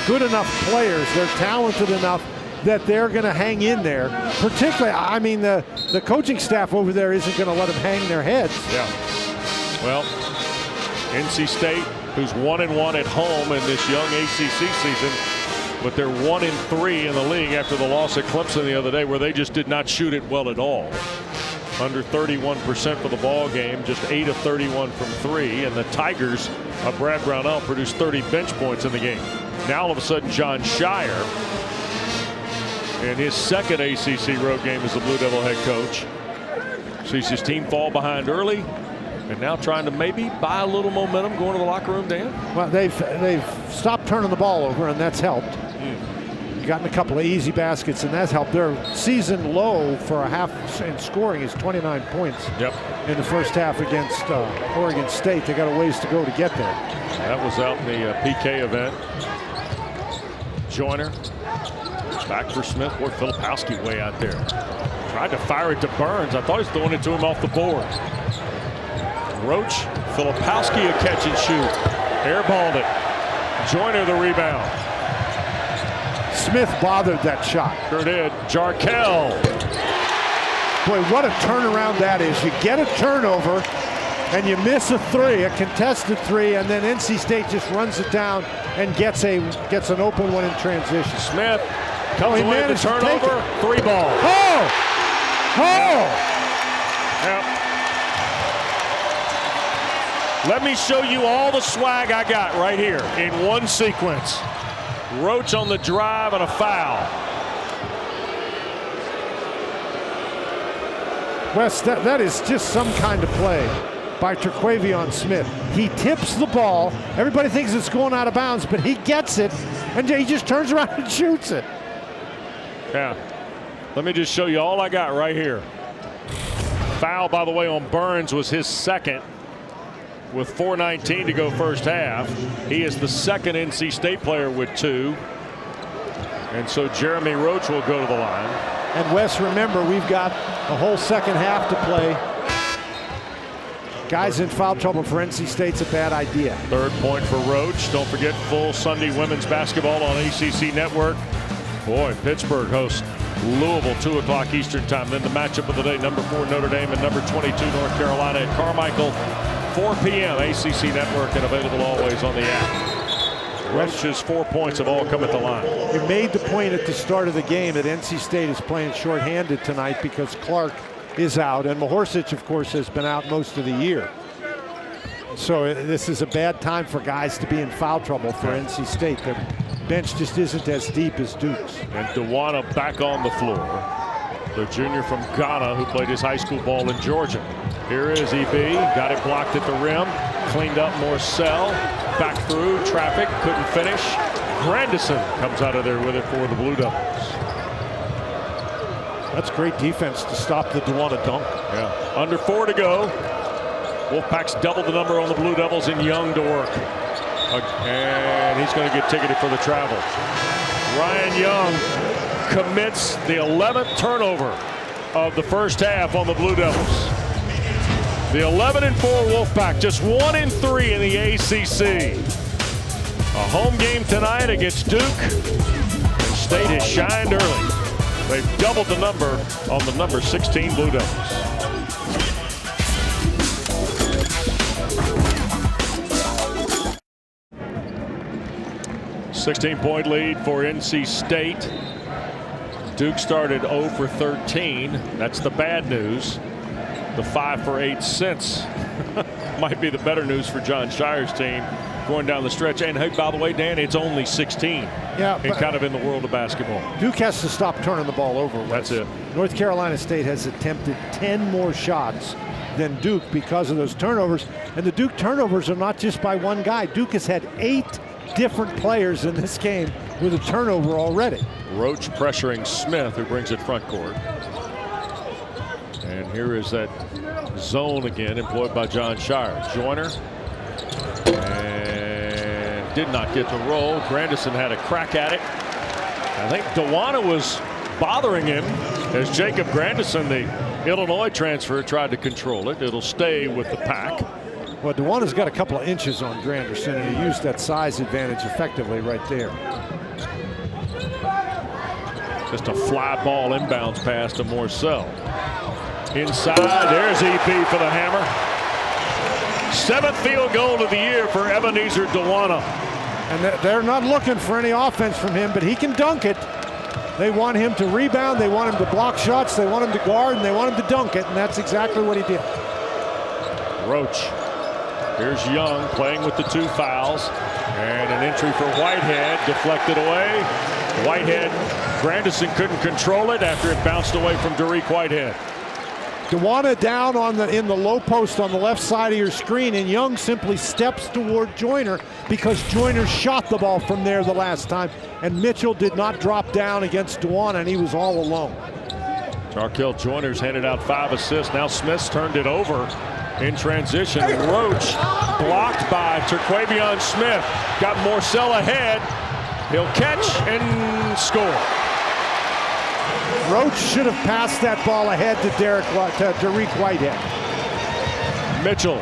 good enough players. They're talented enough that they're going to hang in there. Particularly, I mean, the coaching staff over there isn't going to let them hang their heads. Yeah. Well, NC State, who's 1-1 at home in this young ACC season, but they're 1-3 in the league after the loss at Clemson the other day, where they just did not shoot it well at all. Under 31% for the ball game, just 8 of 31 from 3, and the Tigers of Brad Brownell produced 30 bench points in the game. Now all of a sudden, Jon Scheyer, in his second ACC road game as the Blue Devil head coach, sees his team fall behind early, and now trying to maybe buy a little momentum going to the locker room, Dan. Well, they've stopped turning the ball over, and that's helped. Gotten a couple of easy baskets, and that's helped. Their season low for a half in scoring is 29 points in the first half against Oregon State. They got a ways to go to get there. That was out in the PK event. Joyner back for Smith. Boy, Filipowski way out there. Tried to fire it to Burns. I thought he was throwing it to him off the board. Roach, Filipowski a catch and shoot. Airballed it. Joyner the rebound. Smith bothered that shot. Sure did. Jarkel. Boy, what a turnaround that is. You get a turnover and you miss a three, a contested three, and then NC State just runs it down and gets an open one in transition. Smith comes away with the turnover. 3 ball. Oh! Oh! Yep. Let me show you all the swag I got right here in one sequence. Roach on the drive and a foul. Wes, that is just some kind of play by Terquavion Smith. He tips the ball. Everybody thinks it's going out of bounds, but he gets it, and he just turns around and shoots it. Yeah. Let me just show you all I got right here. Foul, by the way, on Burns was his second. With 4:19 to go first half. He is the second NC State player with 2. And so Jeremy Roach will go to the line. And Wes, remember, we've got a whole second half to play. Guys in foul trouble for NC State's a bad idea. 3rd point for Roach. Don't forget full Sunday women's basketball on ACC Network. Boy, Pittsburgh hosts Louisville, 2 o'clock Eastern time. Then the matchup of the day, number 4 Notre Dame and number 22 North Carolina at Carmichael. 4 p.m. ACC Network, and available always on the app. Roach's 4 points have all come at the line. You made the point at the start of the game that NC State is playing shorthanded tonight because Clark is out, and Mahorsic, of course, has been out most of the year. So this is a bad time for guys to be in foul trouble for NC State. Their bench just isn't as deep as Duke's. And Dewana back on the floor. The junior from Ghana who played his high school ball in Georgia. Here is EB, got it blocked at the rim, cleaned up Morcell, back through, traffic, couldn't finish. Grandison comes out of there with it for the Blue Devils. That's great defense to stop the Dewana dunk. Yeah, under 4 to go. Wolfpack's doubled the number on the Blue Devils and Young to work. And he's going to get ticketed for the travel. Ryan Young commits the 11th turnover of the first half on the Blue Devils. The 11-4 Wolfpack, just 1-3 in the ACC. A home game tonight against Duke. State has shined early. They've doubled the number on the number 16 Blue Devils. $16-point lead for NC State. Duke started 0 for 13. That's the bad news. The 5 for 8 since might be the better news for Jon Scheyer's team going down the stretch. And hey, by the way, Dan, it's only 16. Yeah, and kind of in the world of basketball. Duke has to stop turning the ball over. That's it. North Carolina State has attempted 10 more shots than Duke because of those turnovers. And the Duke turnovers are not just by one guy. Duke has had 8 different players in this game with a turnover already. Roach pressuring Smith, who brings it front court. And here is that zone again employed by Jon Scheyer. Joyner. And did not get the roll. Grandison had a crack at it. I think Dewana was bothering him as Jacob Grandison, the Illinois transfer, tried to control it. It'll stay with the Pack. Well, DeWanna's got a couple of inches on Granderson, and he used that size advantage effectively right there. Just a fly ball inbounds pass to Morcell. Inside, there's EP for the hammer. 7th field goal of the year for Ebenezer DeWanna. And they're not looking for any offense from him, but he can dunk it. They want him to rebound, they want him to block shots, they want him to guard, and they want him to dunk it, and that's exactly what he did. Roach. Here's Young playing with the 2 fouls. And an entry for Whitehead, deflected away. Whitehead, Grandison couldn't control it after it bounced away from Derek Whitehead. DeWanna down in the low post on the left side of your screen, and Young simply steps toward Joyner because Joyner shot the ball from there the last time, and Mitchell did not drop down against DeWanna, and he was all alone. Jarkel Joyner's handed out 5 assists. Now Smith's turned it over in transition. Roach blocked by Terquavion Smith. Got Morcell ahead. He'll catch and score. Roach should have passed that ball ahead to Derek Whitehead. Mitchell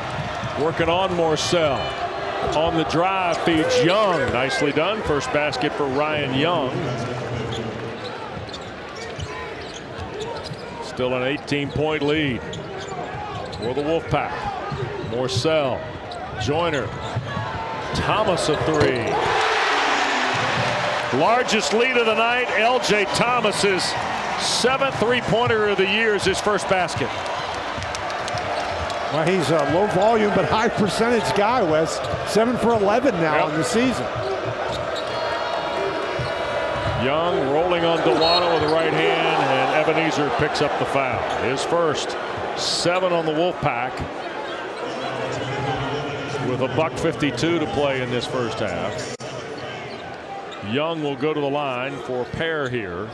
working on Morcell. On the drive, feeds Young. Nicely done. First basket for Ryan Young. Still an 18-point lead for the Wolfpack. Morcell, Joyner, Thomas a 3. Largest lead of the night. LJ Thomas's 7th three-pointer of the year is his first basket. Well, he's a low volume but high percentage guy, Wes. 7 for 11 now in the season. Young rolling on DeWanna with the right hand, and Ebenezer picks up the foul. His first. 7 on the Wolfpack with a $1:52 to play in this first half. Young will go to the line for a pair here,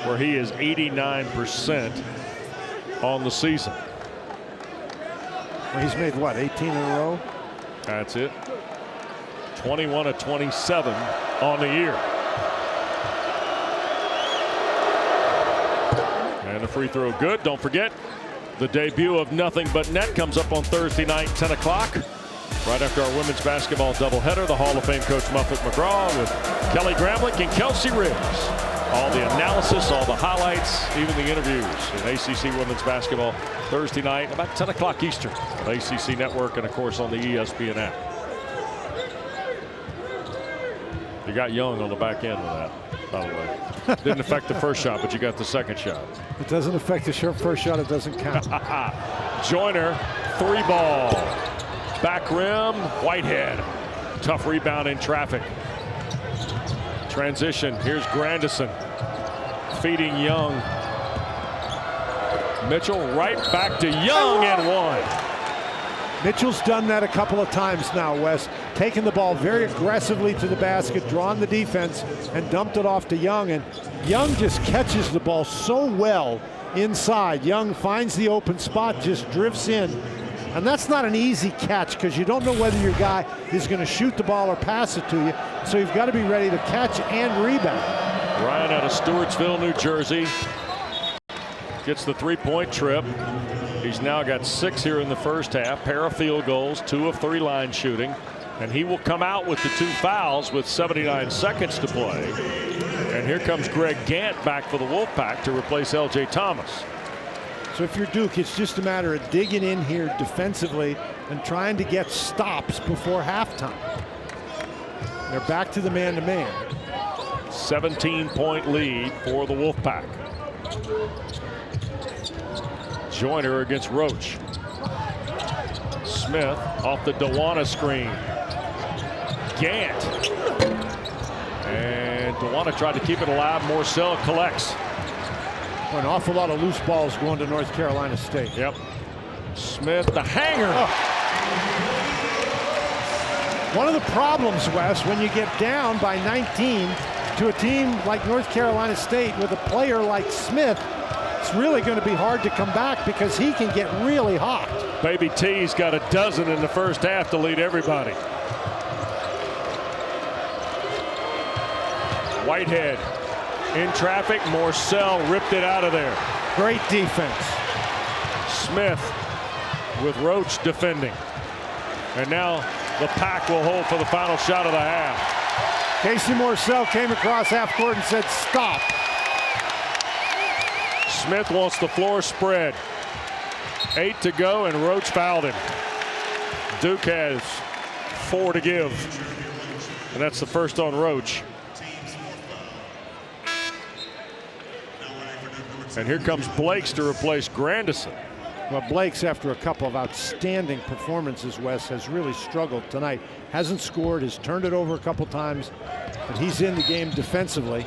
where he is 89% on the season. Well, he's made what, 18 in a row? That's it. 21 of 27 on the year. And the free throw good. Don't forget, the debut of Nothing But Net comes up on Thursday night, 10 o'clock. Right after our women's basketball doubleheader, the Hall of Fame coach Muffet McGraw with Kelly Gramlich and Kelsey Riggs. All the analysis, all the highlights, even the interviews in ACC women's basketball Thursday night, about 10 o'clock Eastern on ACC Network and, of course, on the ESPN app. You got Young on the back end of that, by the way. Didn't affect the first shot, but you got the second shot. It doesn't affect the first shot. It doesn't count. Joyner, 3-ball. Back rim, Whitehead. Tough rebound in traffic. Transition, here's Grandison. Feeding Young. Mitchell right back to Young and 1. Mitchell's done that a couple of times now, Wes. Taking the ball very aggressively to the basket, drawn the defense, and dumped it off to Young. And Young just catches the ball so well inside. Young finds the open spot, just drifts in. And that's not an easy catch because you don't know whether your guy is going to shoot the ball or pass it to you. So you've got to be ready to catch and rebound. Ryan out of Stewartsville, New Jersey. Gets the 3-point trip. He's now got 6 here in the first half. Pair of field goals, 2 of 3 line shooting. And he will come out with the 2 fouls with 79 seconds to play. And here comes Greg Gant back for the Wolfpack to replace LJ Thomas. So if you're Duke, it's just a matter of digging in here defensively and trying to get stops before halftime. They're back to the man-to-man. 17-point lead for the Wolfpack. Joyner against Roach. Smith off the DeWanna screen. Gant. And DeWanna tried to keep it alive. Morcell collects. An awful lot of loose balls going to North Carolina State. Yep. Smith, the hanger. Oh. One of the problems, Wes, when you get down by 19 to a team like North Carolina State with a player like Smith, it's really going to be hard to come back because he can get really hot. Baby T's got a dozen in the first half to lead everybody. Whitehead in traffic. Morcell ripped it out of there. Great defense. Smith with Roach defending. And now the Pack will hold for the final shot of the half. Casey Morcell came across half court and said, stop. Smith wants the floor spread. 8 to go, and Roach fouled him. Duke has 4 to give, and that's the first on Roach. And here comes Blakes to replace Grandison. Well, Blakes, after a couple of outstanding performances, Wes, has really struggled tonight. Hasn't scored, has turned it over a couple times, but he's in the game defensively.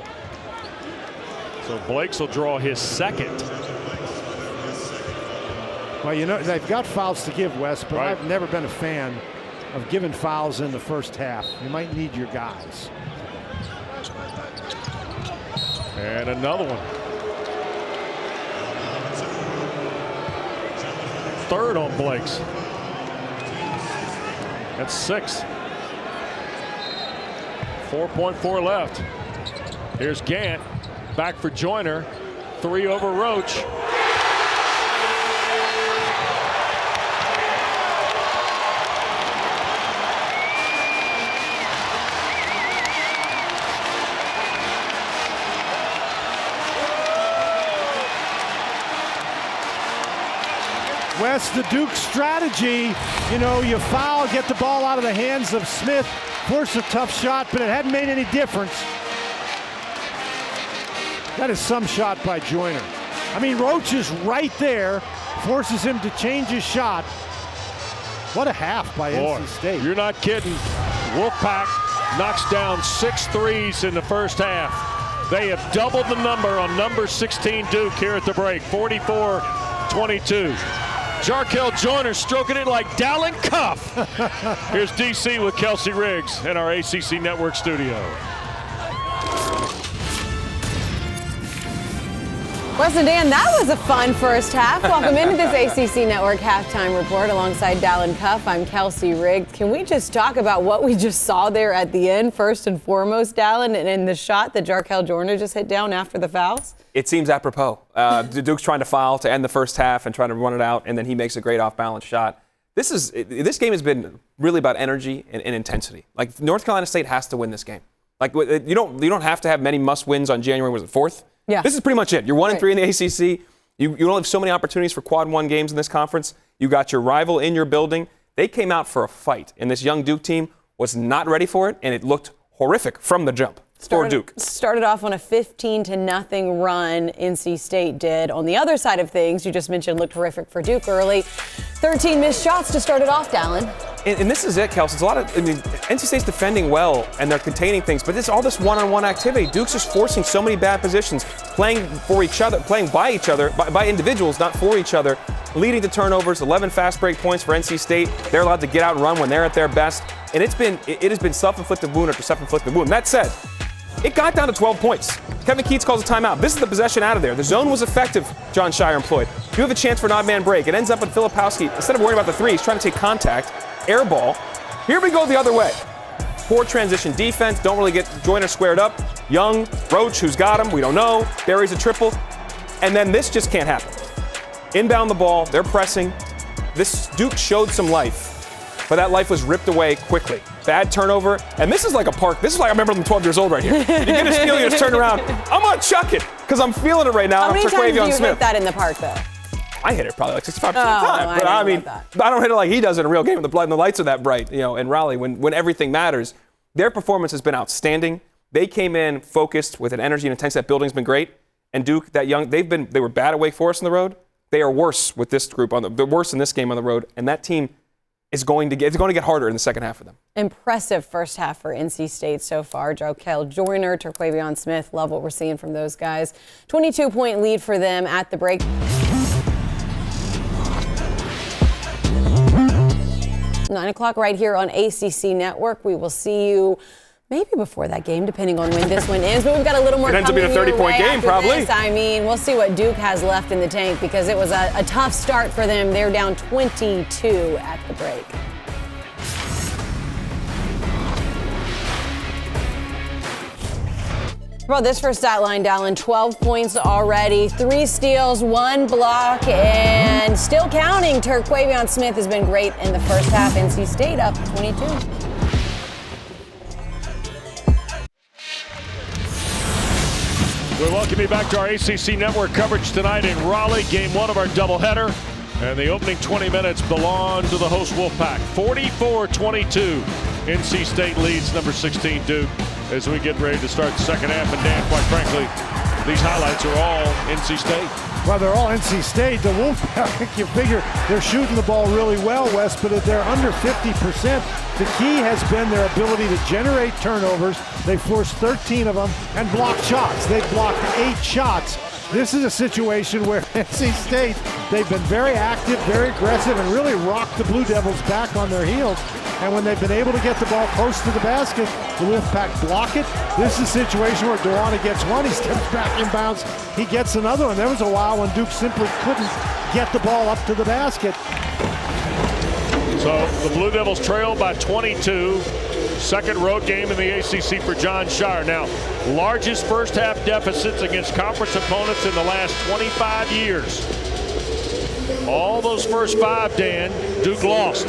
So Blakes will draw his second. Well, you know, they've got fouls to give, Wes, but Right. I've never been a fan of giving fouls in the first half. You might need your guys. And another one. Third on Blakes. That's 6. 4.4 left. Here's Gant. Back for Joyner. 3 over Roach. Wes, the Duke strategy, you know, you foul, get the ball out of the hands of Smith, force a tough shot, but it hadn't made any difference. That is some shot by Joyner. I mean, Roach is right there, forces him to change his shot. What a half by NC State. You're not kidding. Wolfpack knocks down 6 threes in the first half. They have doubled the number on number 16 Duke here at the break, 44-22. Jarkel Joyner stroking it like Dallin Cuff. Here's DC with Kelsey Riggs in our ACC Network studio. Wes and Dan, that was a fun first half. Welcome into this ACC Network halftime report alongside Dallin Cuff. I'm Kelsey Riggs. Can we just talk about what we just saw there at the end, first and foremost, Dallin, and the shot that Jarkel Joyner just hit down after the fouls? It seems apropos. Duke's trying to foul to end the first half and trying to run it out, and then he makes a great off-balance shot. This game has been really about energy and intensity. Like, North Carolina State has to win this game. Like, you don't have to have many must-wins on January, was it 4th? Yeah. This is pretty much it. You're 1-3 in the ACC. You only have so many opportunities for quad 1 games in this conference. You got your rival in your building. They came out for a fight, and this young Duke team was not ready for it, and it looked horrific from the jump for Duke. Started off on a 15-0 run, NC State did. On the other side of things, you just mentioned looked horrific for Duke early. 13 missed shots to start it off, Dallin. And this is it, Kelsey. It's a lot of, NC State's defending well, and they're containing things, but it's all this one-on-one activity. Duke's just forcing so many bad positions, playing for each other, playing by each other, by individuals, not for each other, leading to turnovers, 11 fast break points for NC State. They're allowed to get out and run when they're at their best, and it has been self-inflicted wound after self-inflicted wound. That said, it got down to 12 points. Kevin Keatts calls a timeout. This is the possession out of there. The zone was effective, John Shire employed. You have a chance for an odd man break. It ends up with Filipowski. Instead of worrying about the three, he's trying to take contact. Air ball. Here we go the other way. Poor transition defense. Don't really get Joyner squared up. Young, Roach, who's got him, we don't know. Buries a triple. And then this just can't happen. Inbound the ball. They're pressing. This Duke showed some life, but that life was ripped away quickly. Bad turnover. And this is like a park. This is like I remember I'm 12 years old right here. You get a steal, you just turn around. I'm going to chuck it because I'm feeling it right now. How many times do you Smith. hit that in the park, though? I hit it probably like 65% of the time. But I mean, I don't hit it like he does in a real game when the lights are that bright, in Raleigh when everything matters. Their performance has been outstanding. They came in focused with an energy and intensity. That building's been great. And Duke, they were bad at Wake Forest on the road. They are worse with this group they're worse in this game on the road. And that team is going to get harder in the second half for them. Impressive first half for NC State so far. Jarkel Joyner, Terquavion Smith, love what we're seeing from those guys. 22-point lead for them at the break. 9 o'clock right here on ACC Network. We will see you maybe before that game, depending on when this one ends. But we've got a little more. It ends up being a 30-point game, probably. This. I mean, we'll see what Duke has left in the tank because it was a tough start for them. They're down 22 at the break. Well, this first stat line, Dallin, 12 points already, 3 steals, 1 block, and still counting. Terquavion Smith has been great in the first half. NC State up 22. We welcome you back to our ACC Network coverage tonight in Raleigh, game 1 of our doubleheader. And the opening 20 minutes belong to the host Wolfpack. 44-22. NC State leads number 16 Duke as we get ready to start the second half. And Dan, quite frankly, these highlights are all NC State. Well, they're all NC State. The Wolfpack, you figure they're shooting the ball really well, Wes, but they're under 50%. The key has been their ability to generate turnovers. They forced 13 of them and blocked shots. They've blocked 8 shots. This is a situation where NC State, they've been very active, very aggressive, and really rocked the Blue Devils back on their heels. And when they've been able to get the ball close to the basket, the Wolfpack block it. This is a situation where Duana gets one, he steps back inbounds, he gets another one. There was a while when Duke simply couldn't get the ball up to the basket. So the Blue Devils trail by 22. Second road game in the ACC for John Shire. Now, largest first half deficits against conference opponents in the last 25 years. All those first 5, Dan, Duke lost.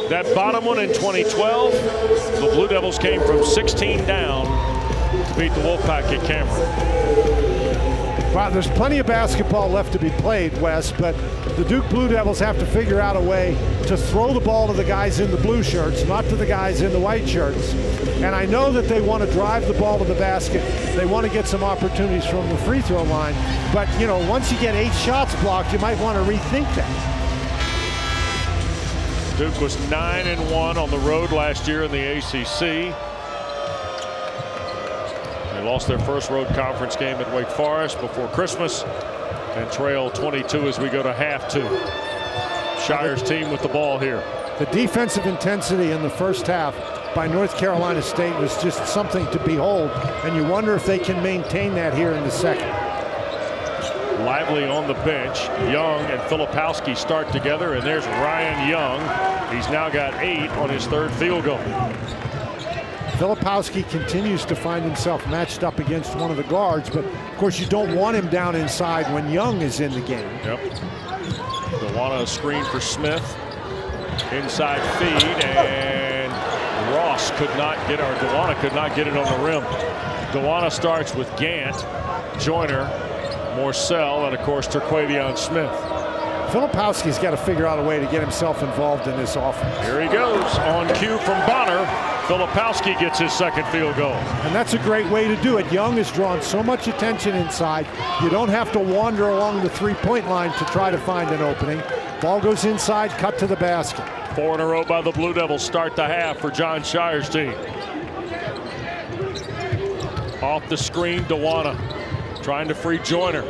That bottom one in 2012, the Blue Devils came from 16 down to beat the Wolfpack at Cameron. Wow, there's plenty of basketball left to be played, Wes, but the Duke Blue Devils have to figure out a way to throw the ball to the guys in the blue shirts, not to the guys in the white shirts. And I know that they want to drive the ball to the basket. They want to get some opportunities from the free throw line. But, you know, once you get 8 shots blocked, you might want to rethink that. Duke was 9-1 on the road last year in the ACC. They lost their first road conference game at Wake Forest before Christmas and trail 22 as we go to half 2. Shire's team with the ball here. The defensive intensity in the first half by North Carolina State was just something to behold, and you wonder if they can maintain that here in the second. Lively on the bench. Young and Filipowski start together, and there's Ryan Young. He's now got 8 on his 3rd field goal. Filipowski continues to find himself matched up against one of the guards, but of course you don't want him down inside when Young is in the game. Yep. Duana screen for Smith. Inside feed, and Ross could not get, or Duana could not get it on the rim. Duana starts with Gant, Joyner, Morcell, and of course Terquavion Smith. Filipowski's got to figure out a way to get himself involved in this offense. Here he goes on cue from Bonner. Filipowski gets his 2nd field goal. And that's a great way to do it. Young has drawn so much attention inside. You don't have to wander along the 3-point line to try to find an opening. Ball goes inside, cut to the basket. 4 in a row by the Blue Devils start the half for John Shire's team. Off the screen, Duana trying to free Joyner.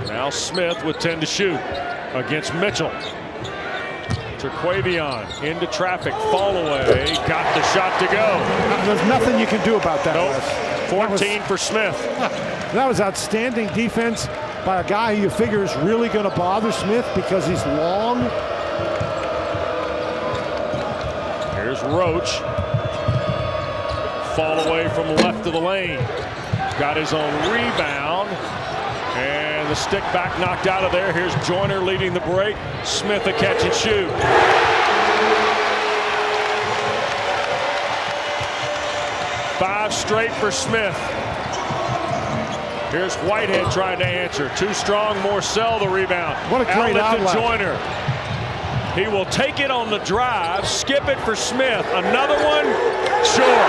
Now Smith with 10 to shoot against Mitchell. Terquavion into traffic, fall away, got the shot to go. There's nothing you can do about that. Nope. 14 for Smith. That was outstanding defense by a guy who you figure is really going to bother Smith because he's long. Here's Roach. Fall away from left of the lane. Got his own rebound. And the stick back knocked out of there. Here's Joyner leading the break. Smith a catch and shoot. Five straight for Smith. Here's Whitehead trying to answer. Too strong, Morcell the rebound. What a great outlet. To Joyner. He will take it on the drive, skip it for Smith. Another one, sure.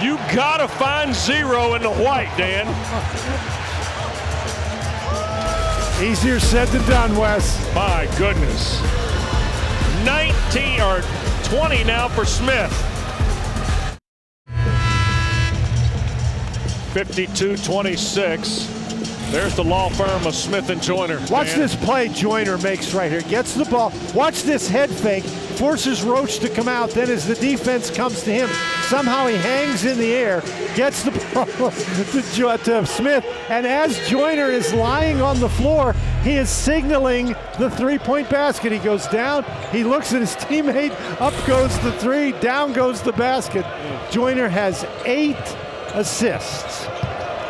You gotta find 0 in the white, Dan. Easier said than done, Wes. My goodness. 19 or 20 now for Smith. 52-26. There's the law firm of Smith and Joyner. Watch this play Joyner makes right here. Gets the ball. Watch this head fake. forces Roach to come out. Then as the defense comes to him, somehow he hangs in the air, gets the ball to Smith, and as Joyner is lying on the floor, he is signaling the three-point basket. He goes down, he looks at his teammate, up goes the three, down goes the basket. Joyner has 8 assists.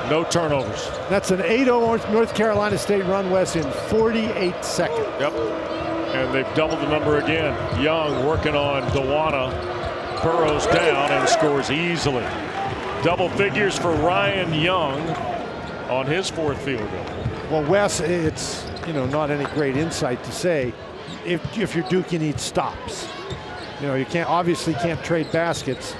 No turnovers. That's an 8-0 North Carolina State run, Wes, in 48 seconds. Yep. And they've doubled the number again. Young working on Dewana. Burrows down and scores easily. Double figures for Ryan Young on his 4th field goal. Well, Wes, it's not any great insight to say if you're Duke, you need stops. You obviously can't trade baskets.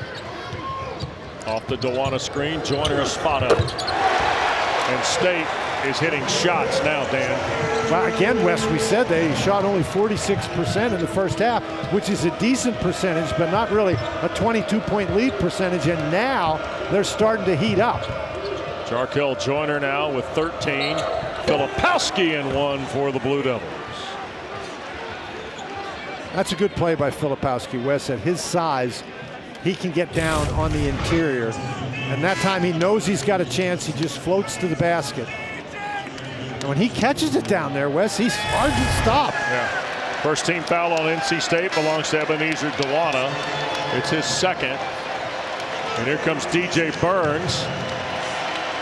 Off the Dewana screen, Joyner a spot up. And State is hitting shots now, Dan. Well, again, Wes, we said they shot only 46% in the first half, which is a decent percentage, but not really a 22-point lead percentage. And now they're starting to heat up. Jarkel Joyner now with 13. Filipowski in 1 for the Blue Devils. That's a good play by Filipowski, Wes. At his size, he can get down on the interior. And that time he knows he's got a chance. He just floats to the basket. And when he catches it down there, Wes, he's hard to stop. Yeah. First team foul on NC State belongs to Ebenezer Dewana. It's his 2nd. And here comes DJ Burns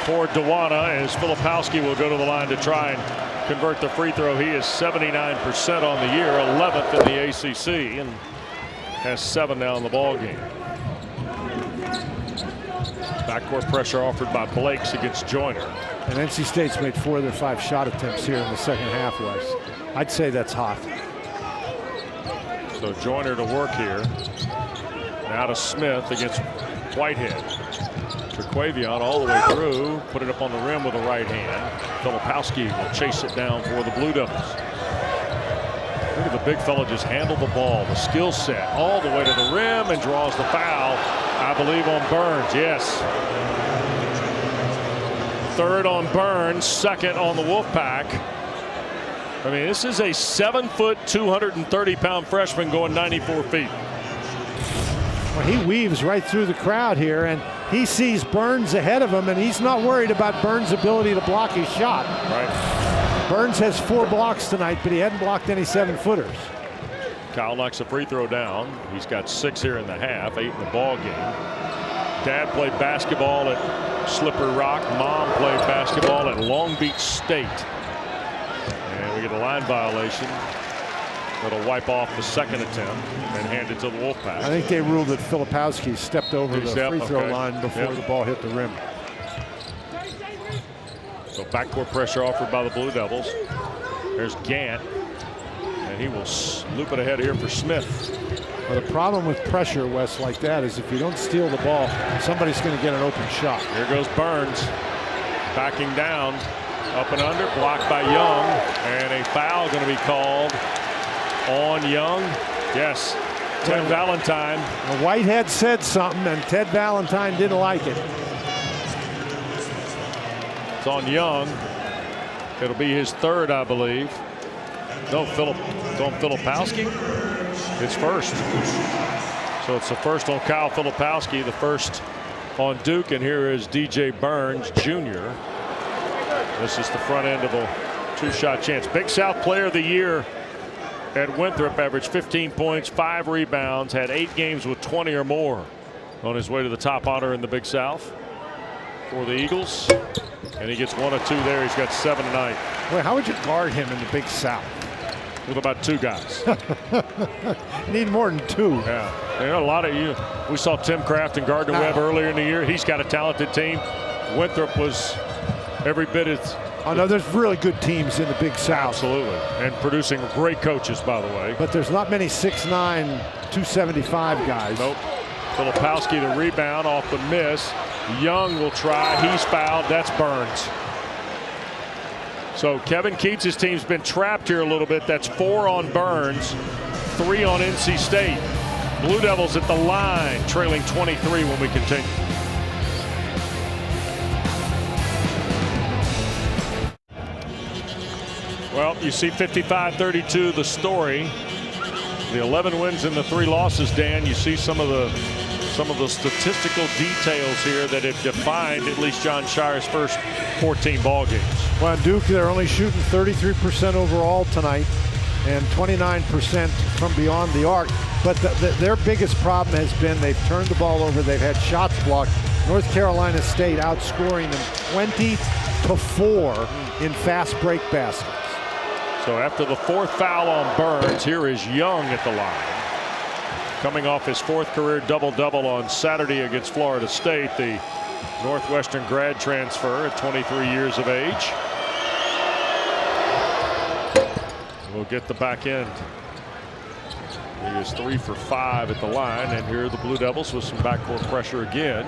for Dewana as Filipowski will go to the line to try and convert the free throw. He is 79% on the year, 11th in the ACC, and has 7 now in the ball game. Backcourt pressure offered by Blakes against Joyner. And NC State's made 4 of their 5 shot attempts here in the second half, Wes. I'd say that's hot. So Joyner to work here. Now to Smith against Whitehead. Terquavion all the way through, put it up on the rim with the right hand. Filipowski will chase it down for the Blue Devils. Look at the big fella just handle the ball, the skill set all the way to the rim and draws the foul, I believe, on Burns. Yes. 3rd on Burns, 2nd on the Wolfpack. I mean, this is a 7-foot, 230-pound freshman going 94 feet. Well, he weaves right through the crowd here, and he sees Burns ahead of him, and he's not worried about Burns' ability to block his shot. Right. Burns has 4 blocks tonight, but he hadn't blocked any 7-footers. Kyle knocks a free throw down. He's got 6 here in the half, 8 in the ball game. Dad played basketball at Slippery Rock. Mom played basketball at Long Beach State. And we get a line violation. That'll wipe off the 2nd attempt and hand it to the Wolfpack. I think they ruled that Filipowski stepped over the free throw line before the ball hit the rim. So backcourt pressure offered by the Blue Devils. There's Gant, and he will loop it ahead here for Smith. Well, the problem with pressure, Wes, like that is if you don't steal the ball, somebody's going to get an open shot. Here goes Burns, backing down, up and under, blocked by Young, and a foul going to be called on Young. Yes, Ted Valentine. Well, Whitehead said something, and Ted Valentine didn't like it. It's on Young. It'll be his 3rd, I believe. No, Filipowski. It's 1st. So it's the 1st on Kyle Filipowski, the 1st on Duke, and here is DJ Burns Jr. This is the front end of a 2-shot chance. Big South Player of the Year at Winthrop, averaged 15 points, 5 rebounds, had 8 games with 20 or more. On his way to the top honor in the Big South for the Eagles. And he gets 1 or 2 there. He's got 7 tonight. Boy, how would you guard him in the Big South? With about 2 guys. Need more than 2. Yeah. There are a lot of you. We saw Tim Kraft and Gardner Webb earlier in the year. He's got a talented team. Winthrop was every bit as. Oh, no, there's really good teams in the Big South. Absolutely. And producing great coaches, by the way. But there's not many 6'9", 275 guys. Nope. Filipowski the rebound off the miss. Young will try. He's fouled. That's Burns. So Kevin Keats' team's been trapped here a little bit. That's 4 on Burns, 3 on NC State. Blue Devils at the line, trailing 23 when we continue. Well, you see 55-32 the story. The 11 wins and the 3 losses, Dan. You see some of the statistical details here that have defined at least Jon Scheyer's first 14 ball games. Well, Duke, they're only shooting 33% overall tonight and 29% from beyond the arc. But their biggest problem has been they've turned the ball over. They've had shots blocked. North Carolina State outscoring them 20-4 in fast break baskets. So after the 4th foul on Burns, here is Young at the line. Coming off his 4th career double-double on Saturday against Florida State, the Northwestern grad transfer at 23 years of age. We'll get the back end. He is 3 for 5 at the line, and here are the Blue Devils with some backcourt pressure again.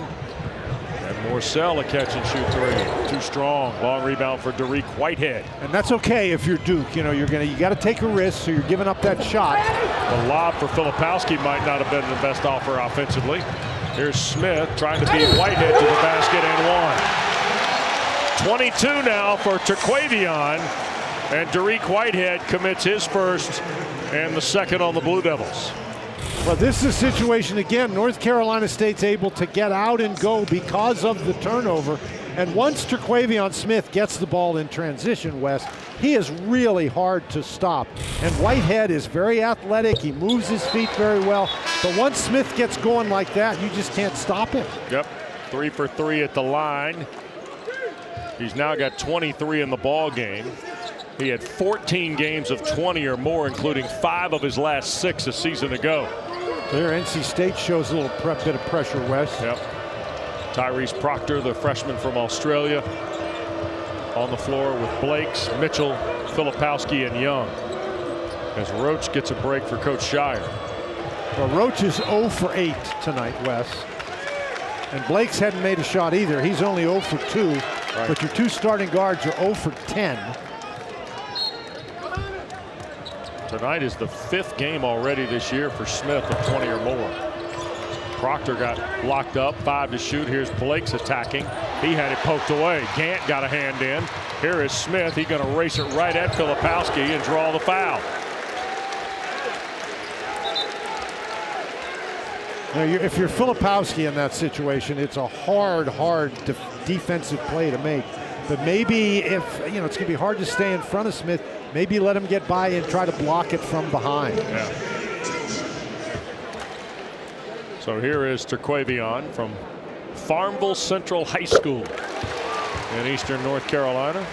And Morcell a catch and shoot 3. Too strong. Long rebound for Dariq Whitehead. And that's okay if you're Duke. You know, you got to take a risk, so you're giving up that shot. The lob for Filipowski might not have been the best offer offensively. Here's Smith trying to beat Whitehead to the basket and 1. 22 now for Terquavion, and Dariq Whitehead commits his first and the second on the Blue Devils. Well, this is a situation again. North Carolina State's able to get out and go because of the turnover. And once Terquavion Smith gets the ball in transition, Wes, he is really hard to stop. And Whitehead is very athletic. He moves his feet very well. But once Smith gets going like that, you just can't stop him. Yep, 3 for 3 at the line. He's now got 23 in the ball game. He had 14 games of 20 or more, including 5 of his last 6 a season ago. There, NC State shows a little bit of pressure, Wes. Yep. Tyrese Proctor, the freshman from Australia, on the floor with Blakes, Mitchell, Filipowski, and Young. As Roach gets a break for Coach Scheyer. Well, Roach is 0 for 8 tonight, Wes. And Blakes hadn't made a shot either. He's only 0 for 2. Right. But your 2 starting guards are 0 for 10. Tonight is the 5th game already this year for Smith of 20 or more. Proctor got locked up, 5 to shoot. Here's Blakes attacking. He had it poked away. Gant got a hand in. Here is Smith. He's going to race it right at Filipowski and draw the foul. Now, if you're Filipowski in that situation, it's a hard defensive play to make. But maybe if, it's going to be hard to stay in front of Smith, maybe let him get by and try to block it from behind. Yeah. So here is Terquavion from Farmville Central High School in eastern North Carolina.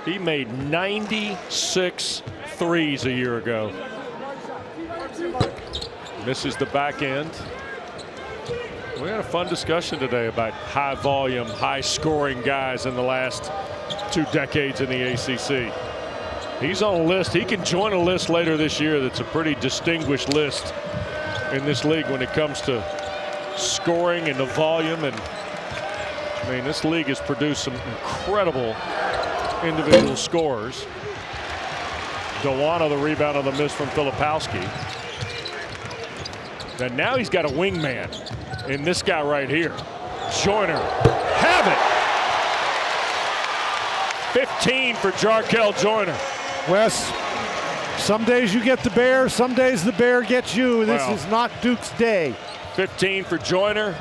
He made 96 threes a year ago. Misses the back end. We had a fun discussion today about high volume, high scoring guys in the last 2 decades in the ACC. He's on a list. He can join a list later this year that's a pretty distinguished list in this league when it comes to scoring and the volume. And I mean, this league has produced some incredible individual scorers. Dewana, the rebound on the miss from Filipowski. And now he's got a wingman in this guy right here. Joyner, have it. 15 for Jarkel Joyner. Wes, some days you get the bear, some days the bear gets you. This is not Duke's day. 15 for Joyner.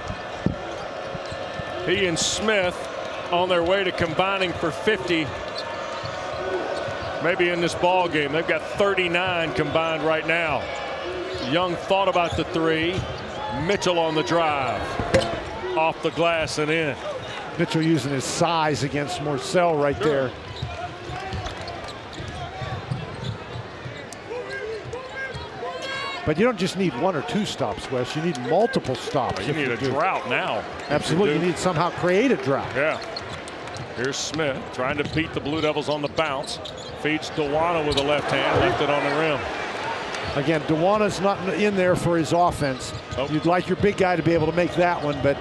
He and Smith on their way to combining for 50. Maybe in this ball game. They've got 39 combined right now. Young thought about the 3. Mitchell on the drive. Off the glass and in. Mitchell using his size against Morcell right there. But you don't just need 1 or 2 stops, Wes. You need multiple stops. You need a drought now. Absolutely. You need to somehow create a drought. Yeah. Here's Smith trying to beat the Blue Devils on the bounce. Feeds Dewana with the left hand. Left it on the rim. Again, Dewana's not in there for his offense. You'd like your big guy to be able to make that one, but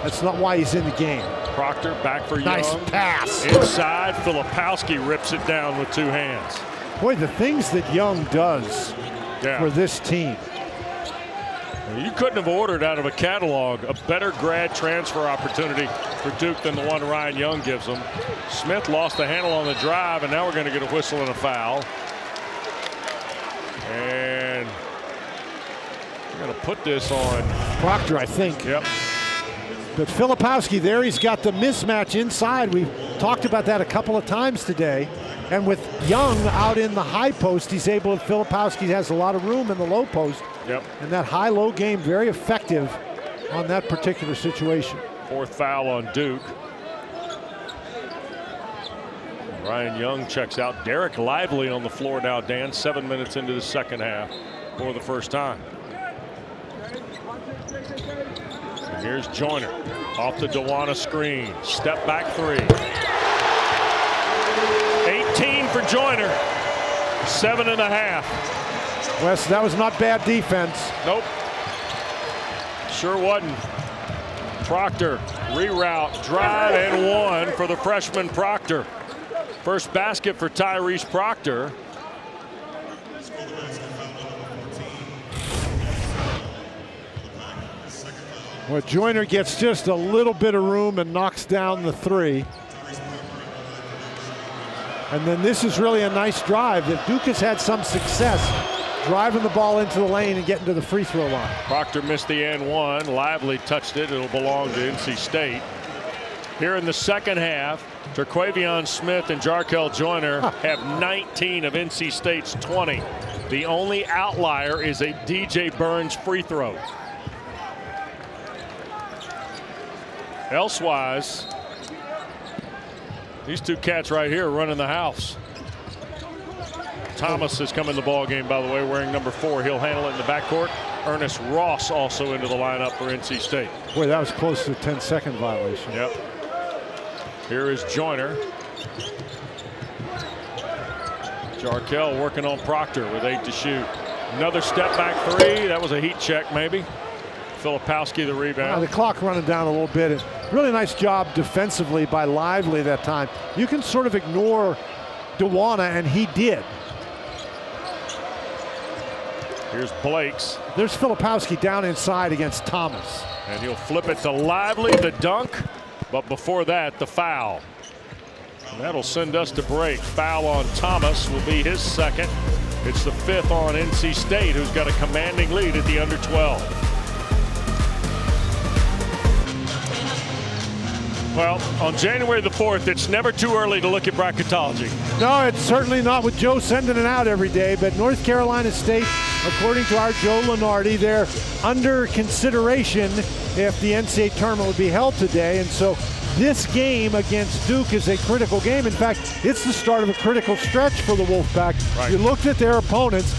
that's not why he's in the game. Proctor back for Young. Nice pass. Inside, Filipowski rips it down with 2 hands. Boy, the things that Young does for this team. You couldn't have ordered out of a catalog a better grad transfer opportunity for Duke than the one Ryan Young gives them. Smith lost the handle on the drive, and now we're going to get a whistle and a foul. And we're going to put this on Proctor, I think. Yep. But Filipowski there, he's got the mismatch inside. We've talked about that a couple of times today. And with Young out in the high post, he's able to, Filipowski has a lot of room in the low post. Yep. And that high-low game, very effective on that particular situation. 4th foul on Duke. Ryan Young checks out. Derek Lively on the floor now, Dan, 7 minutes into the second half for the first time. And here's Joyner off the Dewana screen. Step back 3. 18 for Joyner. 7.5. Wes, that was not bad defense. Nope. Sure wasn't. Proctor, reroute, drive, and 1 for the freshman Proctor. First basket for Tyrese Proctor. Well, Joyner gets just a little bit of room and knocks down the 3. And then this is really a nice drive that Duke has had some success driving the ball into the lane and getting to the free throw line. Proctor missed the and 1. Lively touched it. It'll belong to NC State. Here in the second half, Terquavion Smith and Jarkel Joyner have 19 of NC State's 20. The only outlier is a DJ Burns free throw. Elsewise, these two cats right here are running the house. Thomas has come in the ball game, by the way, wearing number 4. He'll handle it in the backcourt. Ernest Ross also into the lineup for NC State. Boy, that was close to a 10-second violation. Yep. Here is Joyner. Jarkel working on Proctor with 8 to shoot. Another step back 3. That was a heat check, maybe. Filipowski the rebound. The clock running down a little bit. Really nice job defensively by Lively that time. You can sort of ignore Dewana, and he did. Here's Blakes. There's Filipowski down inside against Thomas. And he'll flip it to Lively, the dunk. But before that, the foul. And that'll send us to break. Foul on Thomas will be his second. It's the 5th on NC State, who's got a commanding lead at the under 12. Well, on January the 4th, it's never too early to look at bracketology. No, it's certainly not with Joe sending it out every day, but North Carolina State, according to our Joe Lenardi, they're under consideration if the NCAA tournament would be held today. And so this game against Duke is a critical game. In fact, it's the start of a critical stretch for the Wolfpack. Right. You looked at their opponents.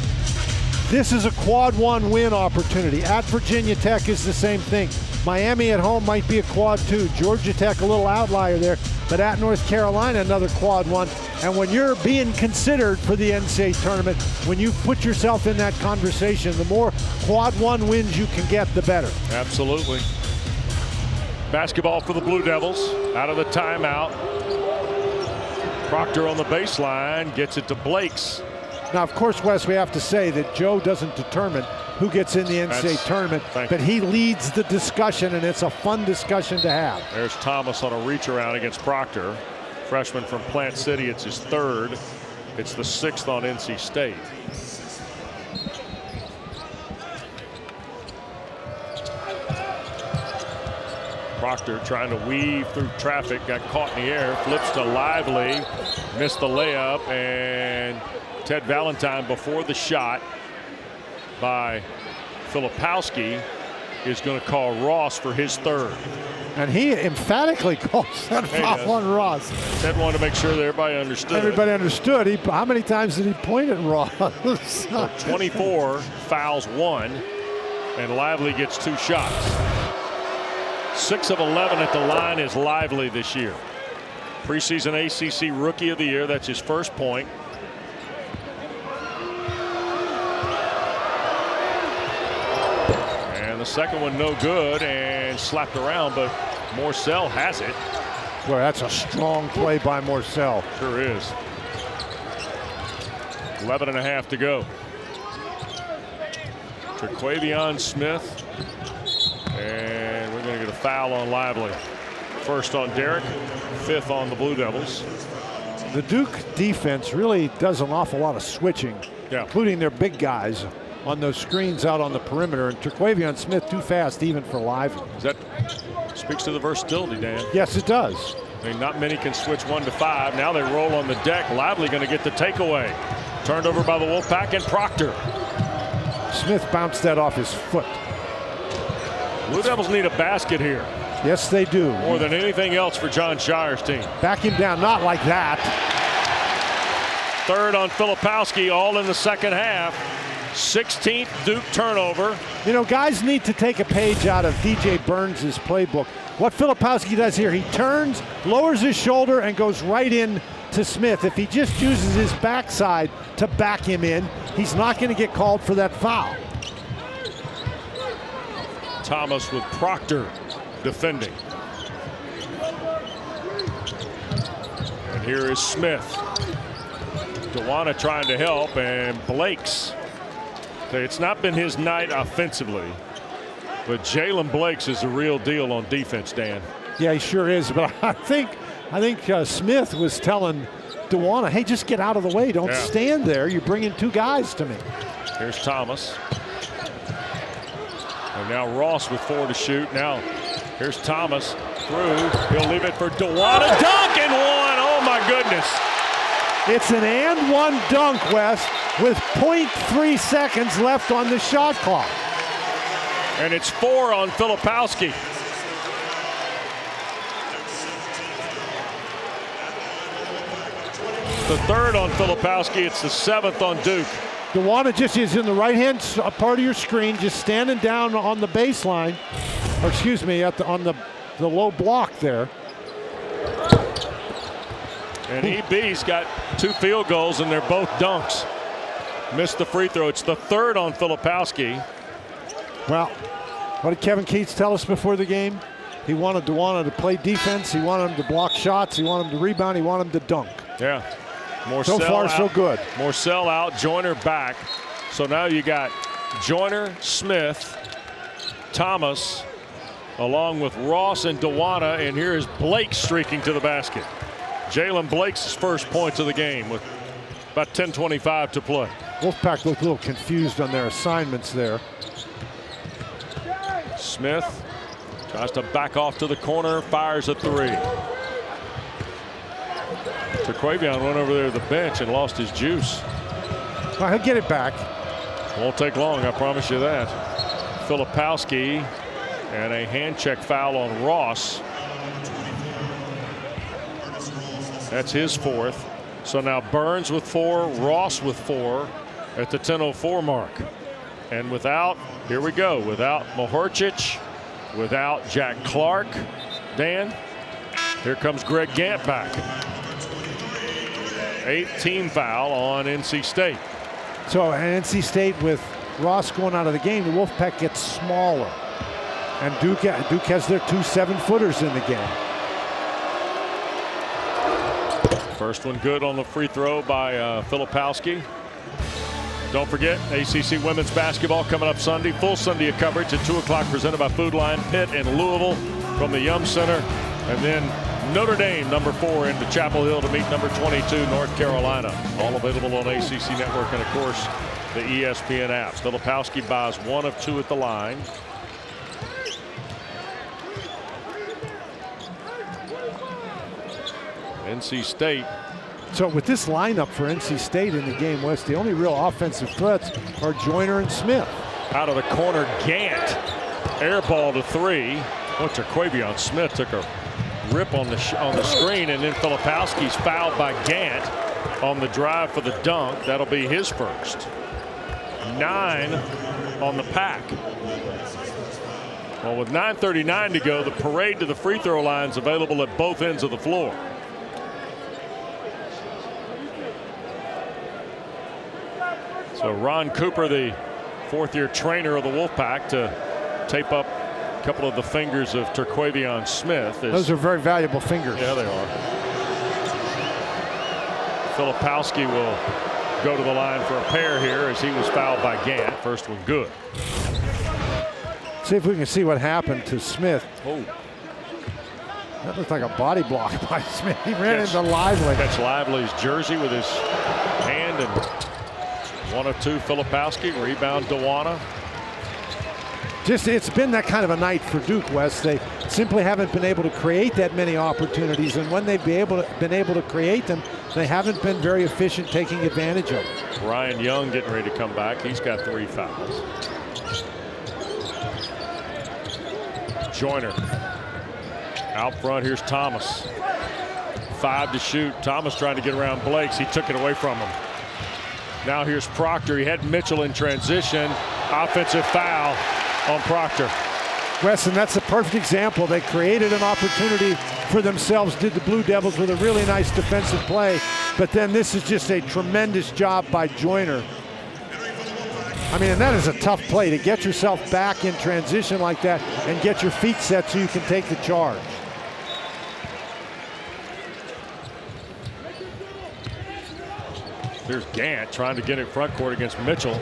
This is a quad 1 win opportunity. At Virginia Tech is the same thing. Miami at home might be a quad 2. Georgia Tech a little outlier there, but at North Carolina another quad 1. And when you're being considered for the NCAA tournament, when you put yourself in that conversation, the more quad 1 wins you can get, the better. Absolutely. Basketball for the Blue Devils out of the timeout. Proctor on the baseline gets it to Blakes. Now, of course, Wes, we have to say that Joe doesn't determine who gets in the NCAA tournament, but he leads the discussion, and it's a fun discussion to have. There's Thomas on a reach around against Proctor. Freshman from Plant City, it's his 3rd. It's the 6th on NC State. Proctor trying to weave through traffic, got caught in the air, flips to Lively, missed the layup, and Ted Valentine before the shot by Filipowski is going to call Ross for his 3rd. And he emphatically calls that foul on Ross. Ted wanted to make sure that everybody understood. Everybody understood. How many times did he point at Ross? 24, fouls 1, and Lively gets 2 shots. 6 of 11 at the line is Lively this year. Preseason ACC Rookie of the Year. That's his first point. The second one no good and slapped around, but Morcell has it. Well, that's a strong play by Morcell. Sure is. 11.5 to go. Terquavion Smith, and we're going to get a foul on Lively. First on Derek, 5th on the Blue Devils. the Duke defense really does an awful lot of switching, including their big guys on those screens out on the perimeter. And Terquavion Smith too fast even for Lively. That speaks to the versatility, Dan. Yes, it does. I mean, not many can switch 1 to 5. Now they roll on the deck. Lively going to get the takeaway. Turned over by the Wolfpack and Proctor. Smith bounced that off his foot. Blue Devils need a basket here. Yes, they do. More than anything else for John Shire's team. Back him down, not like that. Third on Filipowski, all in the second half. 16th Duke turnover. You know, guys need to take a page out of DJ Burns' playbook. What Filipowski does here, he turns, lowers his shoulder, and goes right in to Smith. If he just uses his backside to back him in, he's not going to get called for that foul. Thomas with Proctor defending. And here is Smith. Dewana trying to help, and Blakes. It's not been his night offensively, but Jalen Blakes is the real deal on defense, Dan. Yeah, he sure is. But I think Smith was telling Dewana, hey, just get out of the way. Don't stand there. You're bringing 2 guys to me. Here's Thomas. And now Ross with 4 to shoot. Now here's Thomas through. He'll leave it for Dewana. Dunk and 1. Oh, my goodness. It's an and 1 dunk, Wes, with 0.3 seconds left on the shot clock. And it's 4 on Filipowski. The 3rd on Filipowski. It's the 7th on Duke. Dewana just is in the right-hand part of your screen, just standing down on the baseline, or excuse me, on the low block there. And EB's got 2 field goals, and they're both dunks. Missed the free throw. It's the 3rd on Filipowski. Well, what did Kevin Keats tell us before the game? He wanted Dewana to play defense. He wanted him to block shots. He wanted him to rebound. He wanted him to dunk. Yeah. So far, so good. Morcell out, Joyner back. So now you got Joyner, Smith, Thomas, along with Ross and Dewana, and here is Blake streaking to the basket. Jalen Blake's first points of the game with about 10:25 to play. Wolfpack looked a little confused on their assignments there. Smith tries to back off to the corner, fires a 3. Terquavion went over there to the bench and lost his juice. Well, he'll get it back. Won't take long, I promise you that. Filipowski and a hand check foul on Ross. That's his 4th. So now Burns with 4, Ross with 4 at the 10:04 mark. And without, here we go, without Mohorcic, without Jack Clark, Dan, here comes Greg Gant back. 8th team foul on NC State. So NC State, with Ross going out of the game, the Wolfpack gets smaller. And Duke has their 2 7-footers in the game. First one good on the free throw by Filipowski. Don't forget, ACC women's basketball coming up Sunday. Full Sunday of coverage at 2 o'clock, presented by Food Line. Pitt and Louisville from the Yum Center. And then Notre Dame, number 4, into Chapel Hill to meet number 22, North Carolina. All available on ACC Network and, of course, the ESPN apps. Filipowski buys 1 of 2 at the line. NC State. So with this lineup for NC State in the game, West, the only real offensive threats are Joyner and Smith. Out of the corner, Gant. Air ball to 3. What's Terquavion Smith took a rip on the screen, and then Filipowski's fouled by Gant on the drive for the dunk. That'll be his first. 9 on the Pack. Well, with 9:39 to go, the parade to the free throw line is available at both ends of the floor. So Ron Cooper, the 4th-year trainer of the Wolfpack, to tape up a couple of the fingers of Terquavion Smith. Those are very valuable fingers. Yeah, they are. Filipowski will go to the line for a pair here as he was fouled by Gant. First one good. See if we can see what happened to Smith. Oh. That looked like a body block by Smith. He ran into Lively. Catch Lively's jersey with his hand, and 1 of 2 Filipowski. Rebound Dewana. It's been that kind of a night for Duke, Wes. They simply haven't been able to create that many opportunities, and when they've been able to create them, they haven't been very efficient taking advantage of it. Ryan Young getting ready to come back. He's got 3 fouls. Joyner out front. Here's Thomas. 5 to shoot. Thomas trying to get around Blakes. He took it away from him. Now here's Proctor. He had Mitchell in transition. Offensive foul on Proctor. Weston, that's a perfect example. They created an opportunity for themselves, did the Blue Devils with a really nice defensive play, but then this is just a tremendous job by Joyner. I mean, and that is a tough play to get yourself back in transition like that and get your feet set so you can take the charge. There's Gant trying to get in front court against Mitchell.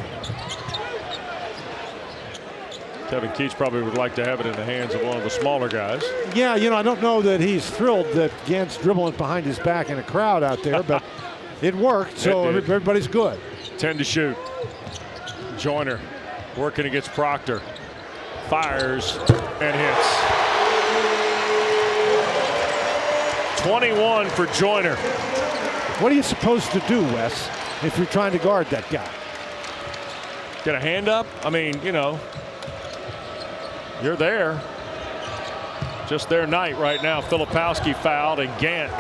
Kevin Keats probably would like to have it in the hands of one of the smaller guys. Yeah, you know, I don't know that he's thrilled that Gant's dribbling behind his back in a crowd out there, but it worked, so everybody's good. 10 to shoot. Joyner working against Proctor. Fires and hits. 21 for Joyner. What are you supposed to do, Wes, if you're trying to guard that guy? Get a hand up? I mean, you know, you're there. Just their night right now. Filipowski fouled and Gant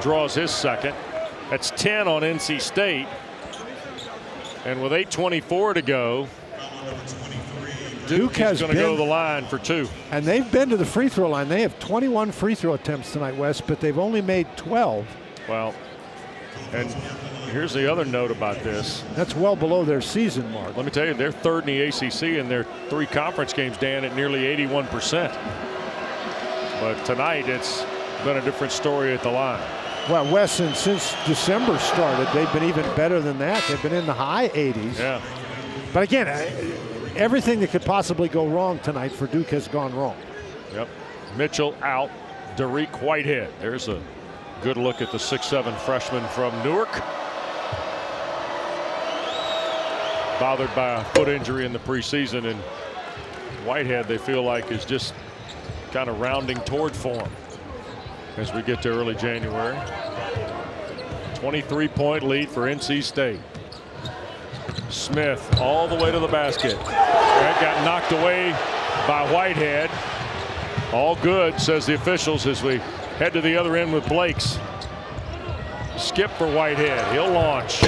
draws his second. That's 10 on NC State. And with 8:24 to go, Duke is going to go to the line for 2. And they've been to the free throw line. They have 21 free throw attempts tonight, Wes, but they've only made 12. Well, and here's the other note about this. That's well below their season mark. Let me tell you, they're 3rd in the ACC in their 3 conference games, Dan, at nearly 81%. But tonight, it's been a different story at the line. Well, Wes, and since December started, they've been even better than that. They've been in the high 80s. Yeah. But again, everything that could possibly go wrong tonight for Duke has gone wrong. Yep. Mitchell out. Derek Whitehead. There's a good look at the 6'7" freshman from Newark. Bothered by a foot injury in the preseason, and Whitehead, they feel like, is just kind of rounding toward form as we get to early January. 23-point lead for NC State. Smith all the way to the basket. That got knocked away by Whitehead. All good, says the officials, as we head to the other end with Blakes. Skip for Whitehead. He'll launch.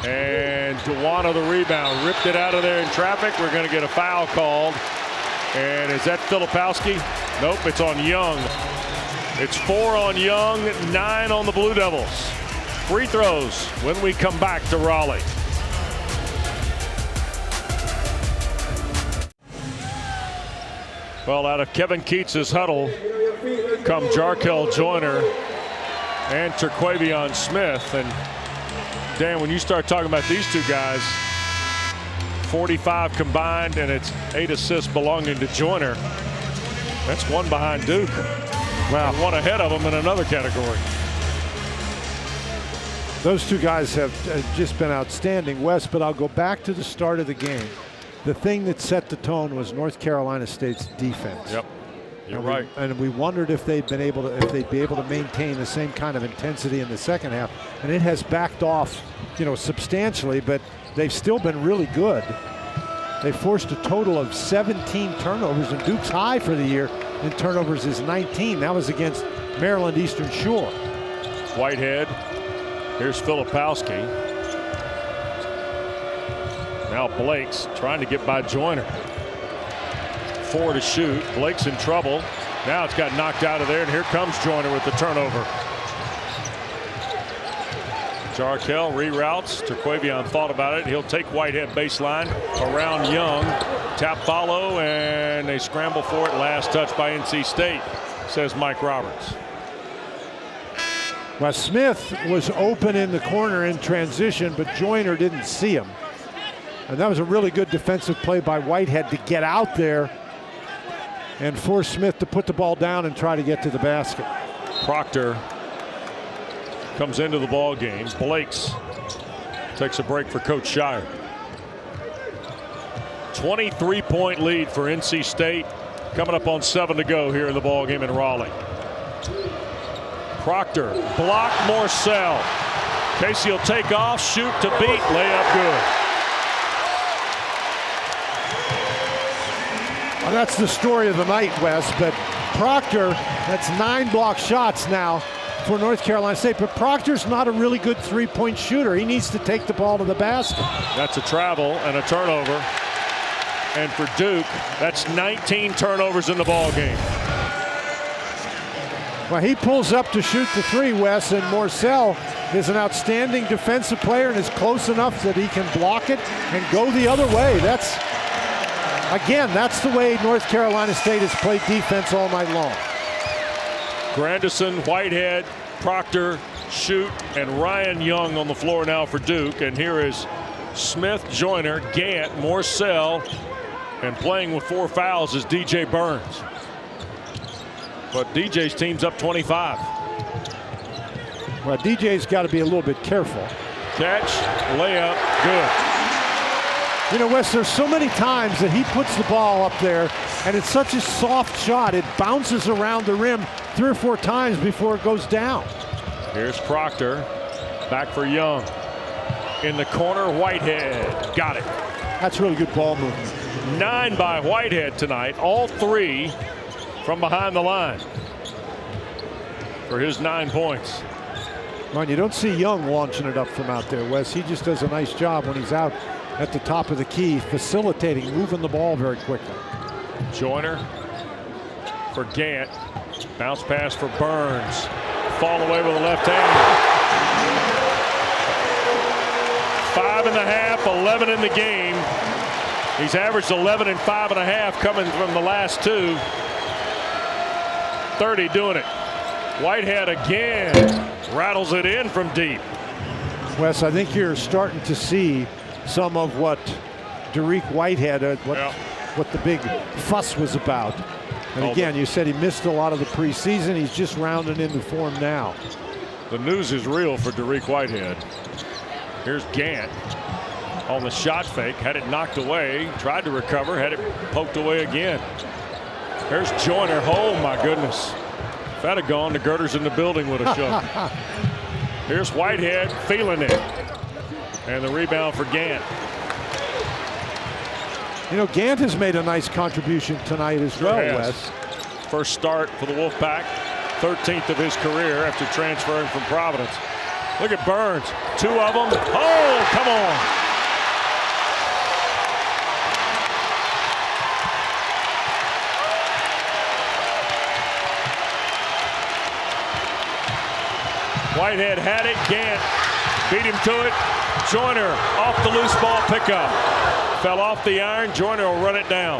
And Dewana the rebound. Ripped it out of there in traffic. We're going to get a foul called. And is that Filipowski? Nope, it's on Young. It's 4 on Young, 9 on the Blue Devils. Free throws when we come back to Raleigh. Well, out of Kevin Keats' huddle come Jarkel Joyner and Terquavion Smith. And Dan, when you start talking about these two guys, 45 combined, and it's 8 assists belonging to Joyner. That's 1 behind Duke. Wow. 1 ahead of them in another category. Those two guys have just been outstanding, Wes, but I'll go back to the start of the game. The thing that set the tone was North Carolina State's defense. Yep, you're right. And we wondered if they'd be able to maintain the same kind of intensity in the second half. And it has backed off, you know, substantially, but they've still been really good. They forced a total of 17 turnovers, and Duke's high for the year in turnovers is 19. That was against Maryland Eastern Shore. Whitehead. Here's Filipowski. Now Blake's trying to get by Joyner. 4 to shoot. Blake's in trouble. Now it's got knocked out of there, and here comes Joyner with the turnover. Jarkel reroutes. Terquavion thought about it. He'll take Whitehead baseline around Young. Tap follow, and they scramble for it. Last touch by NC State, says Mike Roberts. Well, Smith was open in the corner in transition, but Joyner didn't see him. And that was a really good defensive play by Whitehead to get out there and force Smith to put the ball down and try to get to the basket. Proctor comes into the ball game. Blakes takes a break for Coach Shire. 23-point lead for NC State. Coming up on 7 to go here in the ball game in Raleigh. Proctor block Morcell. Casey will take off, shoot to beat, layup good. Well, that's the story of the night, Wes. But Proctor, that's 9 block shots now for North Carolina State. But Proctor's not a really good three-point shooter. He needs to take the ball to the basket. That's a travel and a turnover. And for Duke, that's 19 turnovers in the ball game. Well, he pulls up to shoot the 3, Wes, and Morcell is an outstanding defensive player and is close enough that he can block it and go the other way. That's the way North Carolina State has played defense all night long. Grandison, Whitehead, Proctor, Shoot, and Ryan Young on the floor now for Duke. And here is Smith, Joyner, Gant, Morcell, and playing with 4 fouls is DJ Burns. But DJ's team's up 25. Well, DJ's got to be a little bit careful. Catch, layup, good. You know, Wes, there's so many times that he puts the ball up there, and it's such a soft shot. It bounces around the rim 3 or 4 times before it goes down. Here's Proctor, back for Young. In the corner, Whitehead, got it. That's really good ball movement. 9 by Whitehead tonight, all 3 from behind the line for his 9 points. Well, you don't see Young launching it up from out there, Wes. He just does a nice job when he's out at the top of the key, facilitating, moving the ball very quickly. Joyner For Gant, bounce pass for Burns. Fall away with the left hand. 5.5, 11 in the game. He's averaged 11 and 5.5 coming from the last 2. 30 doing it. Whitehead again rattles it in from deep. Wes, I think you're starting to see some of what Dariq Whitehead, what the big fuss was about. And again, you said he missed a lot of the preseason. He's just rounding into form now. The news is real for Dariq Whitehead. Here's Gant on the shot fake, had it knocked away, tried to recover, had it poked away again. There's Joyner. Oh my goodness. If that had gone, the girders in the building would have shown. Here's Whitehead feeling it. And the rebound for Gant. You know, Gant has made a nice contribution tonight as well, Wes. First start for the Wolfpack, 13th of his career after transferring from Providence. Look at Burns, 2 of them. Oh, come on. Whitehead had it, Gant beat him to it. Joyner off the loose ball pickup. Fell off the iron, Joyner will run it down.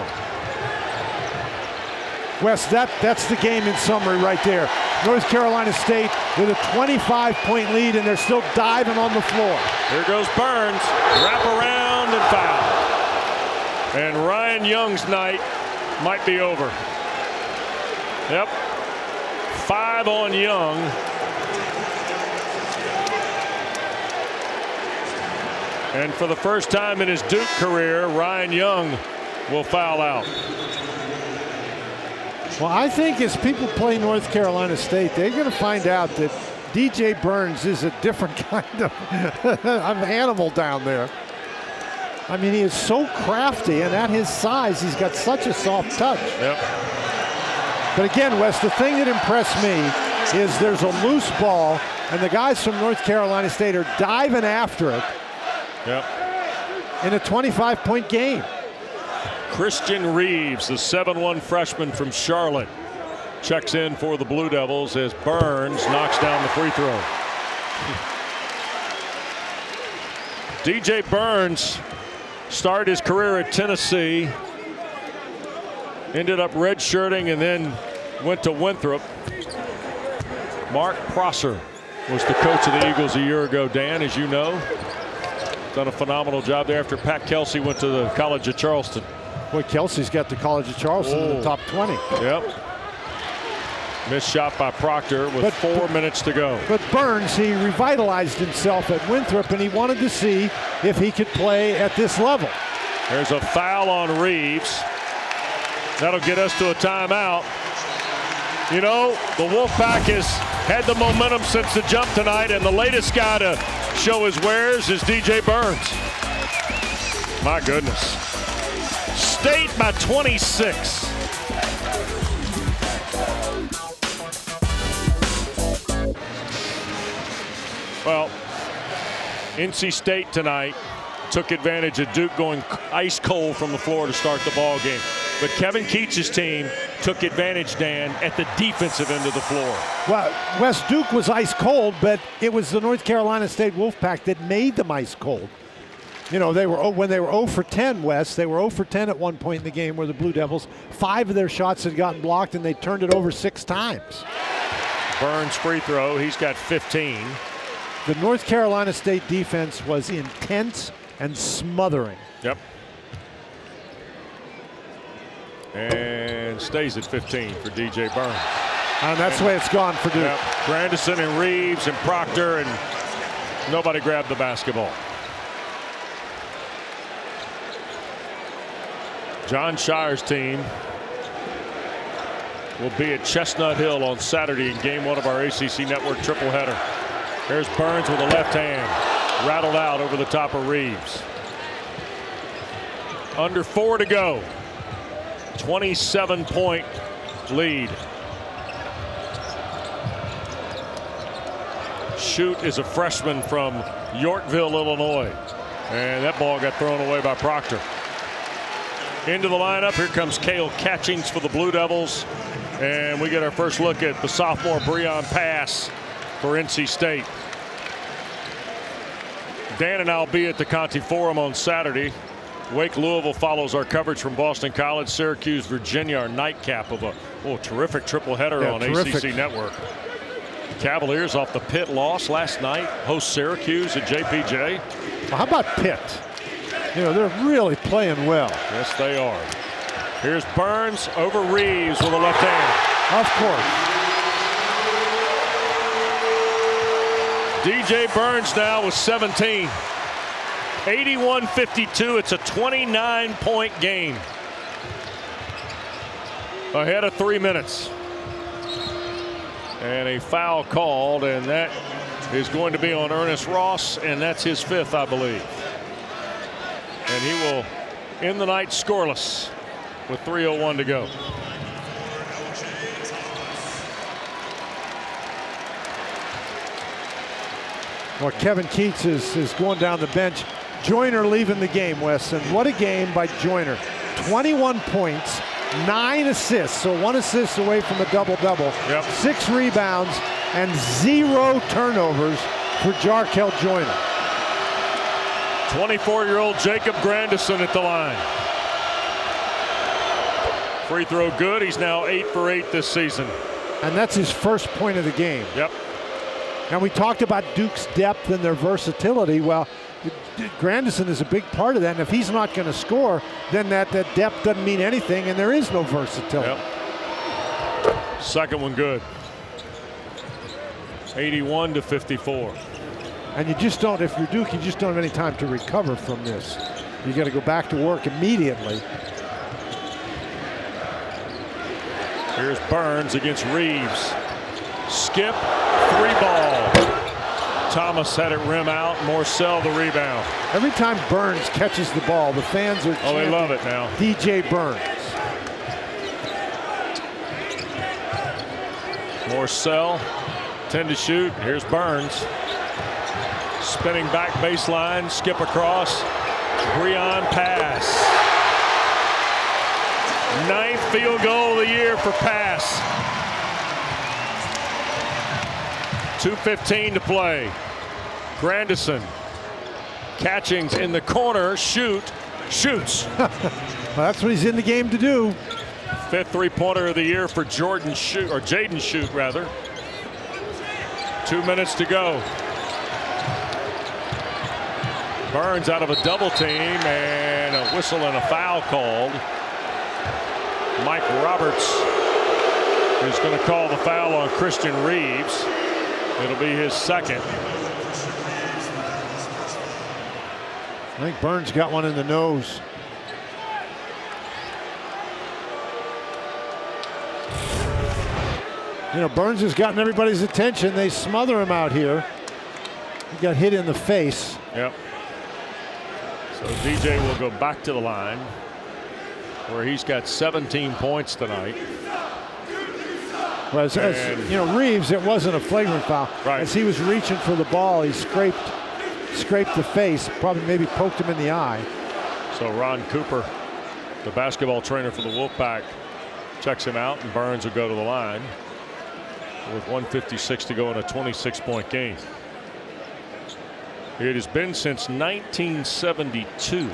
Wes, that's the game in summary right there. North Carolina State with a 25-point lead, and they're still diving on the floor. Here goes Burns, wrap around and foul. And Ryan Young's night might be over. Yep, 5 on Young. And for the first time in his Duke career, Ryan Young will foul out. Well, I think as people play North Carolina State, they're going to find out that DJ Burns is a different kind of animal down there. I mean, he is so crafty, and at his size, he's got such a soft touch. Yep. But again, Wes, the thing that impressed me is there's a loose ball, and the guys from North Carolina State are diving after it. Yep. In a 25-point game. Christian Reeves, the 7'1" freshman from Charlotte, checks in for the Blue Devils as Burns knocks down the free throw. DJ Burns started his career at Tennessee, ended up redshirting and then went to Winthrop. Mark Prosser was the coach of the Eagles a year ago, Dan, as you know. Done a phenomenal job there after Pat Kelsey went to the College of Charleston. Boy, Kelsey's got the College of Charleston in the top 20. Yep. Missed shot by Proctor with 4 minutes to go. But Burns, he revitalized himself at Winthrop, and he wanted to see if he could play at this level. There's a foul on Reeves. That'll get us to a timeout. You know, the Wolfpack has had the momentum since the jump tonight, and the latest guy to show his wares is DJ Burns. My goodness. State by 26. Well, NC State tonight took advantage of Duke going ice cold from the floor to start the ball game. But Kevin Keats' team took advantage, Dan, at the defensive end of the floor. Well, West Duke was ice cold, but it was the North Carolina State Wolfpack that made them ice cold. You know, when they were 0 for 10, West, they were 0 for 10 at one point in the game where the Blue Devils, 5 of their shots had gotten blocked, and they turned it over 6 times. Burns free throw, he's got 15. The North Carolina State defense was intense and smothering. Yep. And stays at 15 for DJ Burns. And that's the way it's gone for Duke. Yep. Grandison and Reeves and Proctor, and nobody grabbed the basketball. John Shire's team will be at Chestnut Hill on Saturday in game 1 of our ACC Network triple header. There's Burns with a left hand, rattled out over the top of Reeves. Under 4 to go. 27-point lead. Shoot is a freshman from Yorkville, Illinois. And that ball got thrown away by Proctor. Into the lineup, here comes Cale Catchings for the Blue Devils. And we get our first look at the sophomore Breon Pass for NC State. Dan and I'll be at the Conti Forum on Saturday. Wake Louisville follows our coverage from Boston College. Syracuse, Virginia, our nightcap of a terrific triple header on ACC Network. Cavaliers off the Pitt loss last night. Host Syracuse at JPJ. Well, how about Pitt? You know, they're really playing well. Yes, they are. Here's Burns over Reeves with a left hand. Of course. DJ Burns now with 17. 81-52. It's a 29-point game. Ahead of 3 minutes. And a foul called, and that is going to be on Ernest Ross, and that's his 5th, I believe. And he will end the night scoreless with 3:01 to go. Well, Kevin Keats is going down the bench. Joyner leaving the game, Wes, and what a game by Joyner. 21 points, 9 assists, so 1 assist away from a double-double. Yep. 6 rebounds, and 0 turnovers for Jarkel Joyner. 24-year-old Jacob Grandison at the line. Free throw good. He's now 8 for 8 this season. And that's his first point of the game. Yep. And we talked about Duke's depth and their versatility. Well, Grandison is a big part of that. And if he's not going to score, then that depth doesn't mean anything, and there is no versatility. Yep. Second one good. 81-54. And you just don't, if you're Duke, you just don't have any time to recover from this. You got to go back to work immediately. Here's Burns against Reeves. Skip, 3-ball. Thomas had it rim out. Morcell the rebound. Every time Burns catches the ball, the fans are chanting, they love it now. DJ Burns. Morcell, 10 to shoot. Here's Burns. Spinning back baseline, skip across. Breon pass. 9th field goal of the year for Pass. 2:15 to play. Grandison. Catchings in the corner. Shoots. Well, that's what he's in the game to do. 5th three-pointer of the year for Jaden Shute, rather. 2 minutes to go. Burns out of a double team, and a whistle and a foul called. Mike Roberts is going to call the foul on Christian Reeves. It'll be his second. I think Burns got one in the nose. You know, Burns has gotten everybody's attention. They smother him out here. He got hit in the face. Yep. So DJ will go back to the line where he's got 17 points tonight. Well, as you know, Reeves, it wasn't a flagrant foul. Right. As he was reaching for the ball, he scraped the face, probably maybe poked him in the eye. So Ron Cooper, the basketball trainer for the Wolfpack, checks him out, and Burns will go to the line with 1:56 to go in a 26-point game. It has been since 1972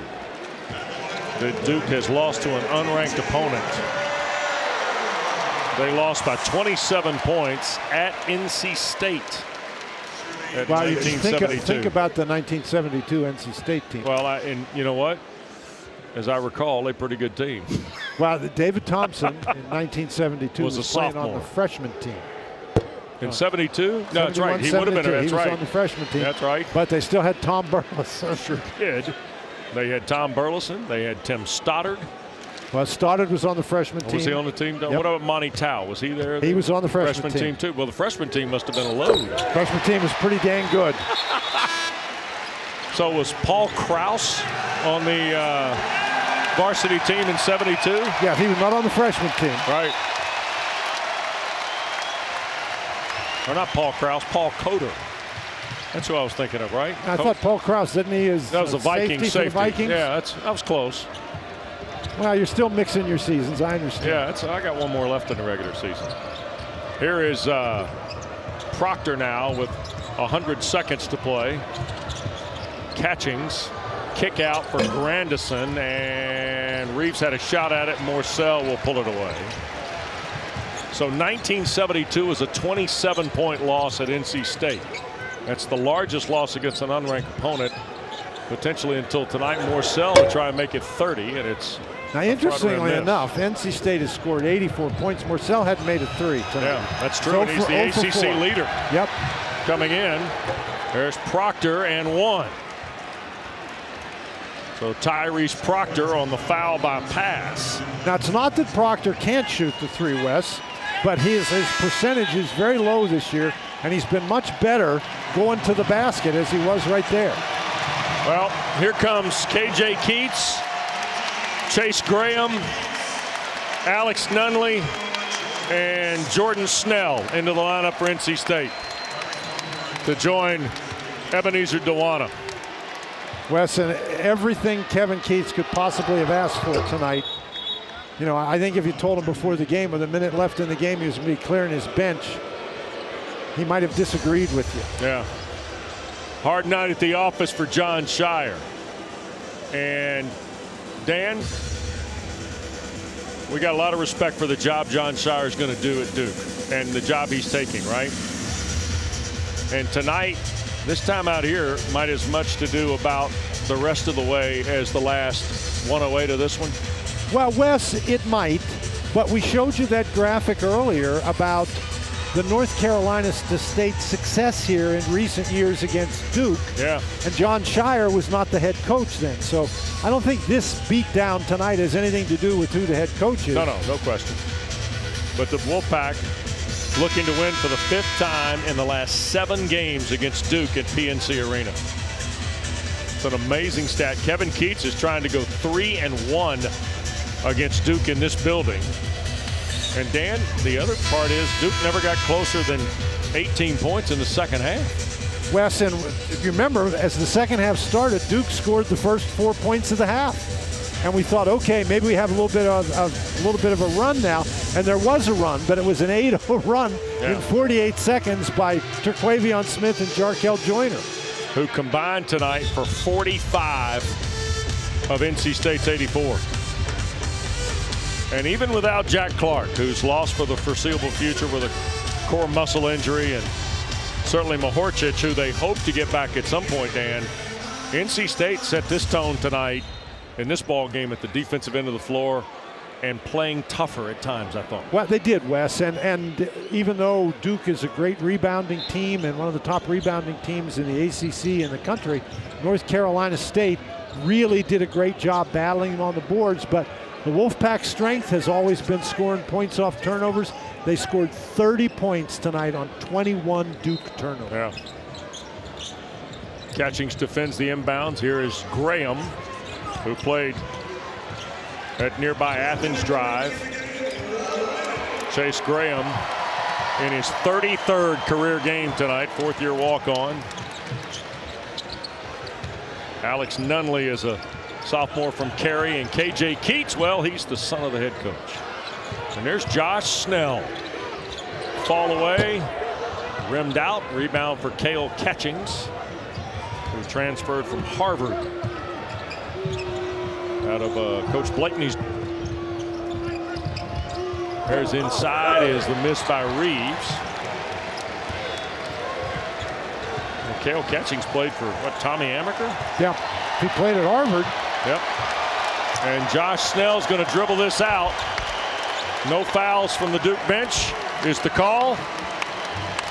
that Duke has lost to an unranked opponent. They lost by 27 points at NC State at 1972. Think about the 1972 NC State team. Well, and you know what? As I recall, they're a pretty good team. Well, David Thompson in 1972 was a playing sophomore on the freshman team. In 72? No, that's right. He would have been. That's he right. was on the freshman team. That's right. But they still had Tom Burleson. Sure did. They had Tom Burleson. They had Tim Stoddard. Well, Stoddard was on the freshman team. Was he on the team? Yep. What about Monty Tao? Was he there? He was on the freshman team too. Well, the freshman team must have been a load. Freshman team was pretty dang good. So was Paul Krause on the varsity team in 72? Yeah, he was not on the freshman team. Right. Or not Paul Krause, Paul Coder. That's who I was thinking of, right? I thought Paul Krause, didn't he? That was the Viking safety. The Vikings? Yeah, that was close. Well, you're still mixing your seasons. I understand. Yeah, I got one more left in the regular season. Here is Proctor now with 100 seconds to play. Catchings, kick out for Grandison, and Reeves had a shot at it. Morcell will pull it away. So 1972 was a 27-point loss at NC State. That's the largest loss against an unranked opponent, potentially until tonight. Morcell will try and make it 30, and it's now, interestingly enough, NC State has scored 84 points. Morcell hadn't made a 3 tonight. Yeah, that's true. And he's the ACC leader. Yep. Coming in, there's Proctor and 1. So Tyrese Proctor on the foul by pass. Now, it's not that Proctor can't shoot the 3, Wes, but his percentage is very low this year, and he's been much better going to the basket as he was right there. Well, here comes KJ Keats, Chase Graham, Alex Nunley, and Jordan Snell into the lineup for NC State to join Ebenezer Dewana. Wes, and everything Kevin Keats could possibly have asked for tonight. You know, I think if you told him before the game, with a minute left in the game, he was going to be clearing his bench, he might have disagreed with you. Yeah. Hard night at the office for John Shire. And Dan, we got a lot of respect for the job John Shire is going to do at Duke and the job he's taking, right? And tonight, this time out here might as much to do about the rest of the way as the last 108 of this one. Well, Wes, it might, but we showed you that graphic earlier about the North Carolina State success here in recent years against Duke. Yeah. And John Shire was not the head coach then. So I don't think this beatdown tonight has anything to do with who the head coach is. No question. But the Wolfpack looking to win for the 5th time in the last 7 games against Duke at PNC Arena. It's an amazing stat. Kevin Keats is trying to go 3-1 against Duke in this building. And Dan, the other part is Duke never got closer than 18 points in the second half. Wes, and if you remember, as the second half started, Duke scored the first 4 points of the half. And we thought, okay, maybe we have a little bit of a run now. And there was a run, but it was an 8-0 run in 48 seconds by Terquavion Smith and Jarkel Joyner, who combined tonight for 45 of NC State's 84. And even without Jack Clark, who's lost for the foreseeable future with a core muscle injury, and certainly Mahorcic, who they hope to get back at some point, Dan, NC State set this tone tonight in this ball game at the defensive end of the floor and playing tougher at times, I thought. Well, they did, Wes, and even though Duke is a great rebounding team and one of the top rebounding teams in the ACC in the country, North Carolina State really did a great job battling them on the boards, but the Wolfpack's strength has always been scoring points off turnovers. They scored 30 points tonight on 21 Duke turnovers. Yeah. Catchings defends the inbounds. Here is Graham, who played at nearby Athens Drive. Chase Graham in his 33rd career game tonight, fourth-year walk-on. Alex Nunley is a sophomore from Cary, and KJ Keats, well, he's the son of the head coach. And there's Josh Snell. Fall away, rimmed out, rebound for Cale Catchings, who transferred from Harvard out of Coach Blakeney's. There's inside is the miss by Reeves. And Cale Catchings played for what, Tommy Amaker? Yeah, he played at Harvard. Yep. And Josh Snell's going to dribble this out. No fouls from the Duke bench is the call.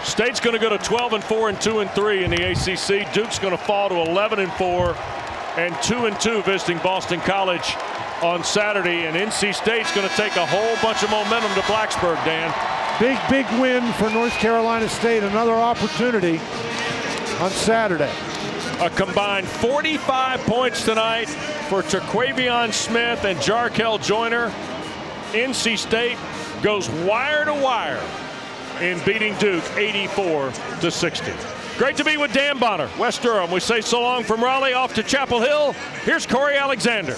State's going to go to 12-4 and 2-3 in the ACC. Duke's going to fall to 11-4 and 2-2 visiting Boston College on Saturday. And NC State's going to take a whole bunch of momentum to Blacksburg, Dan. Big win for North Carolina State. Another opportunity on Saturday. A combined 45 points tonight for Terquavion Smith and Jarkel Joyner. NC State goes wire to wire in beating Duke 84-60. Great to be with Dan Bonner, West Durham. We say so long from Raleigh off to Chapel Hill. Here's Corey Alexander.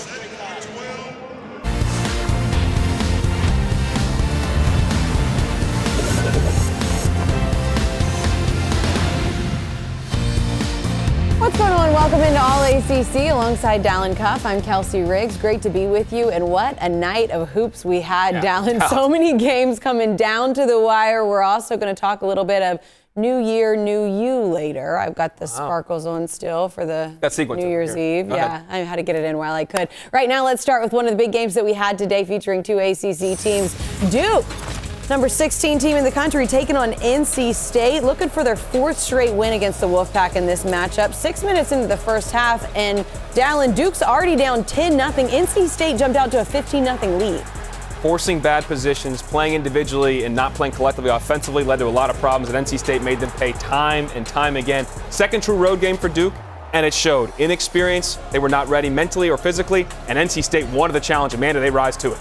What's going on? Welcome into All ACC alongside Dallin Cuff. I'm Kelsey Riggs. Great to be with you. And what a night of hoops we had, Dallin. So many games coming down to the wire. We're also going to talk a little bit of New Year, New You later. I've got the sparkles on still for the New Year's Eve. Yeah, I had to get it in while I could. Right now, let's start with one of the big games that we had today featuring two ACC teams. Duke, number 16 team in the country, taking on NC State, looking for their fourth straight win against the Wolfpack in this matchup. 6 minutes into the first half, and Dallin, Duke's already down 10-0. NC State jumped out to a 15-0 lead. Forcing bad positions, playing individually and not playing collectively offensively led to a lot of problems, and NC State made them pay time and time again. Second true road game for Duke, and it showed. Inexperience, they were not ready mentally or physically, and NC State wanted the challenge. Amanda, they rise to it.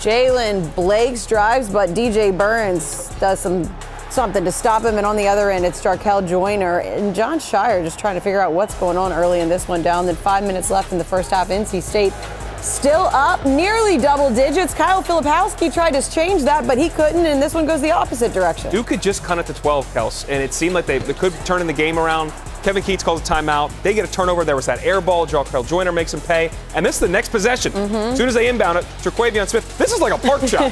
Jalen Blakes drives, but DJ Burns does something to stop him. And on the other end, it's Jarkel Joyner and John Shire just trying to figure out what's going on early in this one. Down then 5 minutes left in the first half. NC State still up, nearly double digits. Kyle Filipowski tried to change that, but he couldn't, and this one goes the opposite direction. Duke could just cut it to 12, Kels, and it seemed like they could turn in the game around. Kevin Keats calls a timeout. They get a turnover. There was that air ball. Jarkel Joyner makes him pay. And this is the next possession. As soon as they inbound it, Terquavion Smith, this is like a park shot.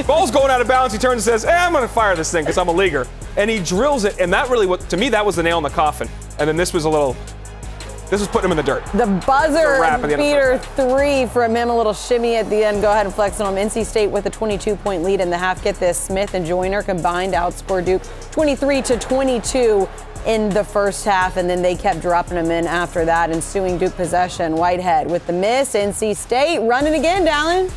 Ball's going out of bounds. He turns and says, I'm going to fire this thing because I'm a leaguer. And he drills it. And that really, to me, that was the nail in the coffin. And then this was putting him in the dirt. The buzzer beater three from him, a little shimmy at the end. Go ahead and flex on him. NC State with a 22-point lead in the half. Get this, Smith and Joyner combined outscored Duke 23-22 in the first half, and then they kept dropping them in after that. Ensuing Duke possession, Whitehead with the miss. NC State running again, Dallin.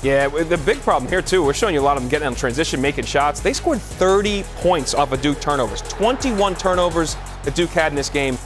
Yeah, the big problem here, too, we're showing you a lot of them getting on transition, making shots. They scored 30 points off of Duke turnovers. 21 turnovers that Duke had in this game.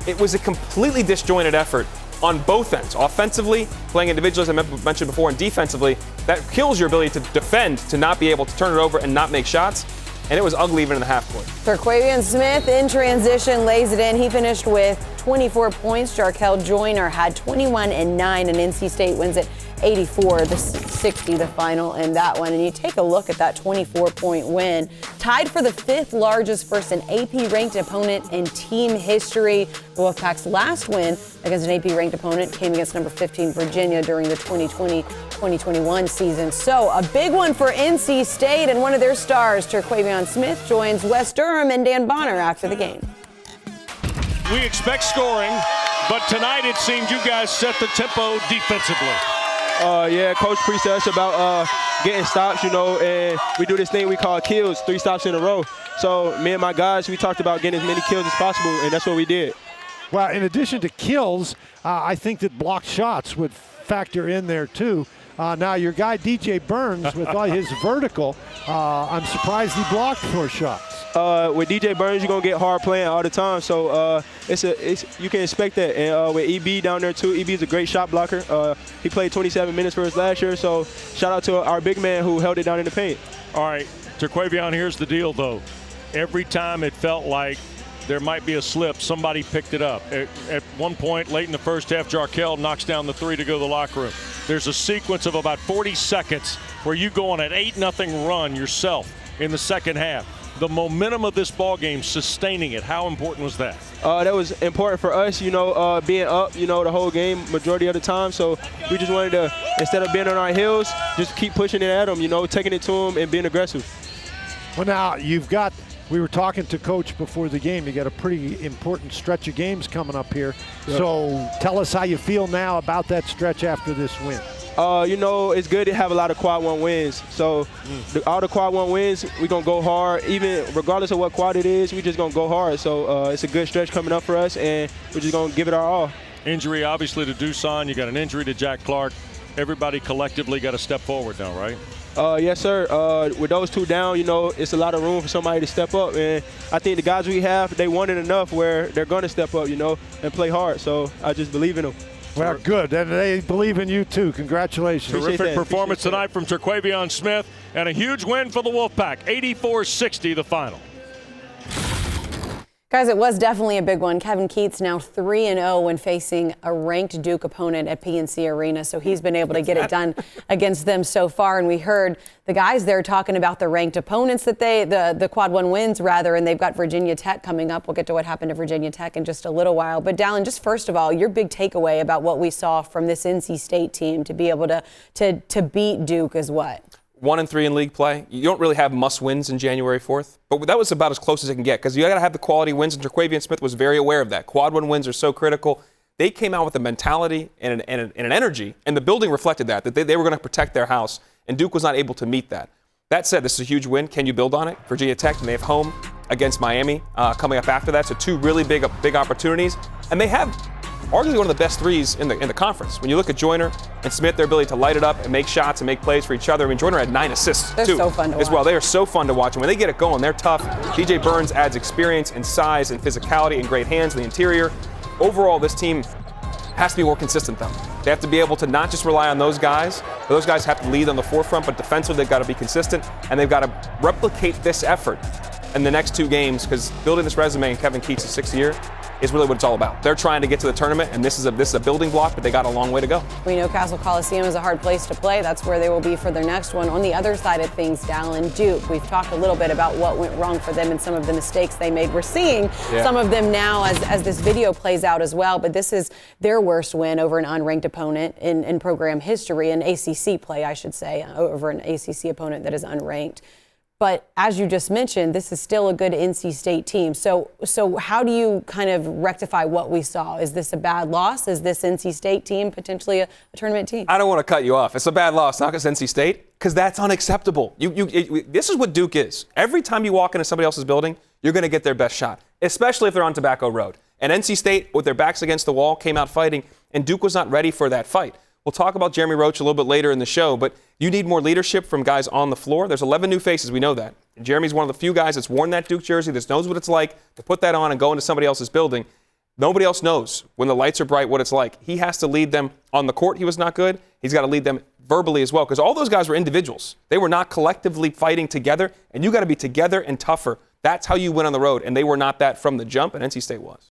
It was a completely disjointed effort on both ends. Offensively, playing individually, as I mentioned before, and defensively, that kills your ability to defend, to not be able to turn it over and not make shots. And it was ugly even in the half court. Terquavion Smith in transition lays it in. He finished with 24 points. Jarkel Joyner had 21 and 9, and NC State wins it 84-60, the final in that one. And you take a look at that 24-point win, tied for the 5th largest versus an AP-ranked opponent in team history. The Wolfpack's last win against an AP-ranked opponent came against number 15 Virginia during the 2020-2021 season. So a big one for NC State, and one of their stars, Terquavion Smith, joins West Durham and Dan Bonner after the game. We expect scoring, but tonight it seemed you guys set the tempo defensively. Yeah, Coach preached to us about getting stops, and we do this thing we call kills, 3 stops in a row. So me and my guys, we talked about getting as many kills as possible, and that's what we did. Well, in addition to kills, I think that blocked shots would factor in there too. Now, your guy DJ Burns, with all his vertical, I'm surprised he blocked 4 shots. With DJ Burns, you're gonna get hard playing all the time, so you can expect that. And with EB down there too, EB is a great shot blocker. He played 27 minutes for us last year, so shout out to our big man who held it down in the paint. All right, Terquavion, here's the deal though. Every time it felt like there might be a slip, somebody picked it up. At one point late in the first half, Jarkel knocks down the 3 to go to the locker room. There's a sequence of about 40 seconds where you go on an 8-0 run yourself in the second half. The momentum of this ball game, sustaining it, how important was that? That was important for us, being up, the whole game, majority of the time. So we just wanted to, instead of being on our heels, just keep pushing it at them, taking it to them and being aggressive. Well, now we were talking to Coach before the game. You got a pretty important stretch of games coming up here. Yep. So tell us how you feel now about that stretch after this win. It's good to have a lot of quad 1 wins. So all the quad 1 wins, we're going to go hard. Even regardless of what quad it is, we're just going to go hard. So it's a good stretch coming up for us, and we're just going to give it our all. Injury, obviously, to Dusan. You got an injury to Jack Clark. Everybody collectively got to step forward now, right? Yes, sir. With those 2 down, it's a lot of room for somebody to step up. And I think the guys we have, they want it enough where they're going to step up, and play hard. So I just believe in them. Well, good. And they believe in you, too. Congratulations. Terrific performance tonight from Terquavion Smith, and a huge win for the Wolfpack, 84-60 the final. Guys, it was definitely a big one. Kevin Keats now 3-0 when facing a ranked Duke opponent at PNC Arena. So he's been able to get it done against them so far. And we heard the guys there talking about the ranked opponents that the quad 1 wins rather, and they've got Virginia Tech coming up. We'll get to what happened to Virginia Tech in just a little while. But Dallin, just first of all, your big takeaway about what we saw from this NC State team to be able to beat Duke is what? 1-3 in league play. You don't really have must-wins in January 4th, but that was about as close as it can get because you got to have the quality wins, and Terquavion Smith was very aware of that. Quad 1 wins are so critical. They came out with a mentality and an energy, and the building reflected that they were going to protect their house, and Duke was not able to meet that. That said, this is a huge win. Can you build on it? Virginia Tech, and they have home against Miami coming up after that, so 2 really big opportunities, and they have arguably one of the best threes in the conference. When you look at Joyner and Smith, their ability to light it up and make shots and make plays for each other. I mean, Joyner had 9 assists, They're too, so fun to as watch. well. They are so fun to watch. And when they get it going, they're tough. DJ Burns adds experience and size and physicality and great hands in the interior. Overall, this team has to be more consistent, though. They have to be able to not just rely on those guys, but those guys have to lead on the forefront, but defensively, they've got to be consistent, and they've got to replicate this effort in the next 2 games, because building this resume in Kevin Keats' 6th year is really what it's all about. They're trying to get to the tournament, and this is a building block, but they got a long way to go. We know Castle Coliseum is a hard place to play. That's where they will be for their next one. On the other side of things, Dallin, Duke, we've talked a little bit about what went wrong for them and some of the mistakes they made. We're seeing some of them now as this video plays out as well, but this is their worst win over an unranked opponent in program history, an ACC play, I should say, over an ACC opponent that is unranked. But as you just mentioned, this is still a good NC State team. So how do you kind of rectify what we saw? Is this a bad loss? Is this NC State team potentially a tournament team? I don't want to cut you off. It's a bad loss, not because NC State, because that's unacceptable. This is what Duke is. Every time you walk into somebody else's building, you're going to get their best shot, especially if they're on Tobacco Road. And NC State, with their backs against the wall, came out fighting, and Duke was not ready for that fight. We'll talk about Jeremy Roach a little bit later in the show, but you need more leadership from guys on the floor. There's 11 new faces, we know that. And Jeremy's one of the few guys that's worn that Duke jersey, that knows what it's like to put that on and go into somebody else's building. Nobody else knows when the lights are bright what it's like. He has to lead them on the court. He was not good. He's got to lead them verbally as well, because all those guys were individuals. They were not collectively fighting together, and you got to be together and tougher. That's how you win on the road, and they were not that from the jump, and NC State was.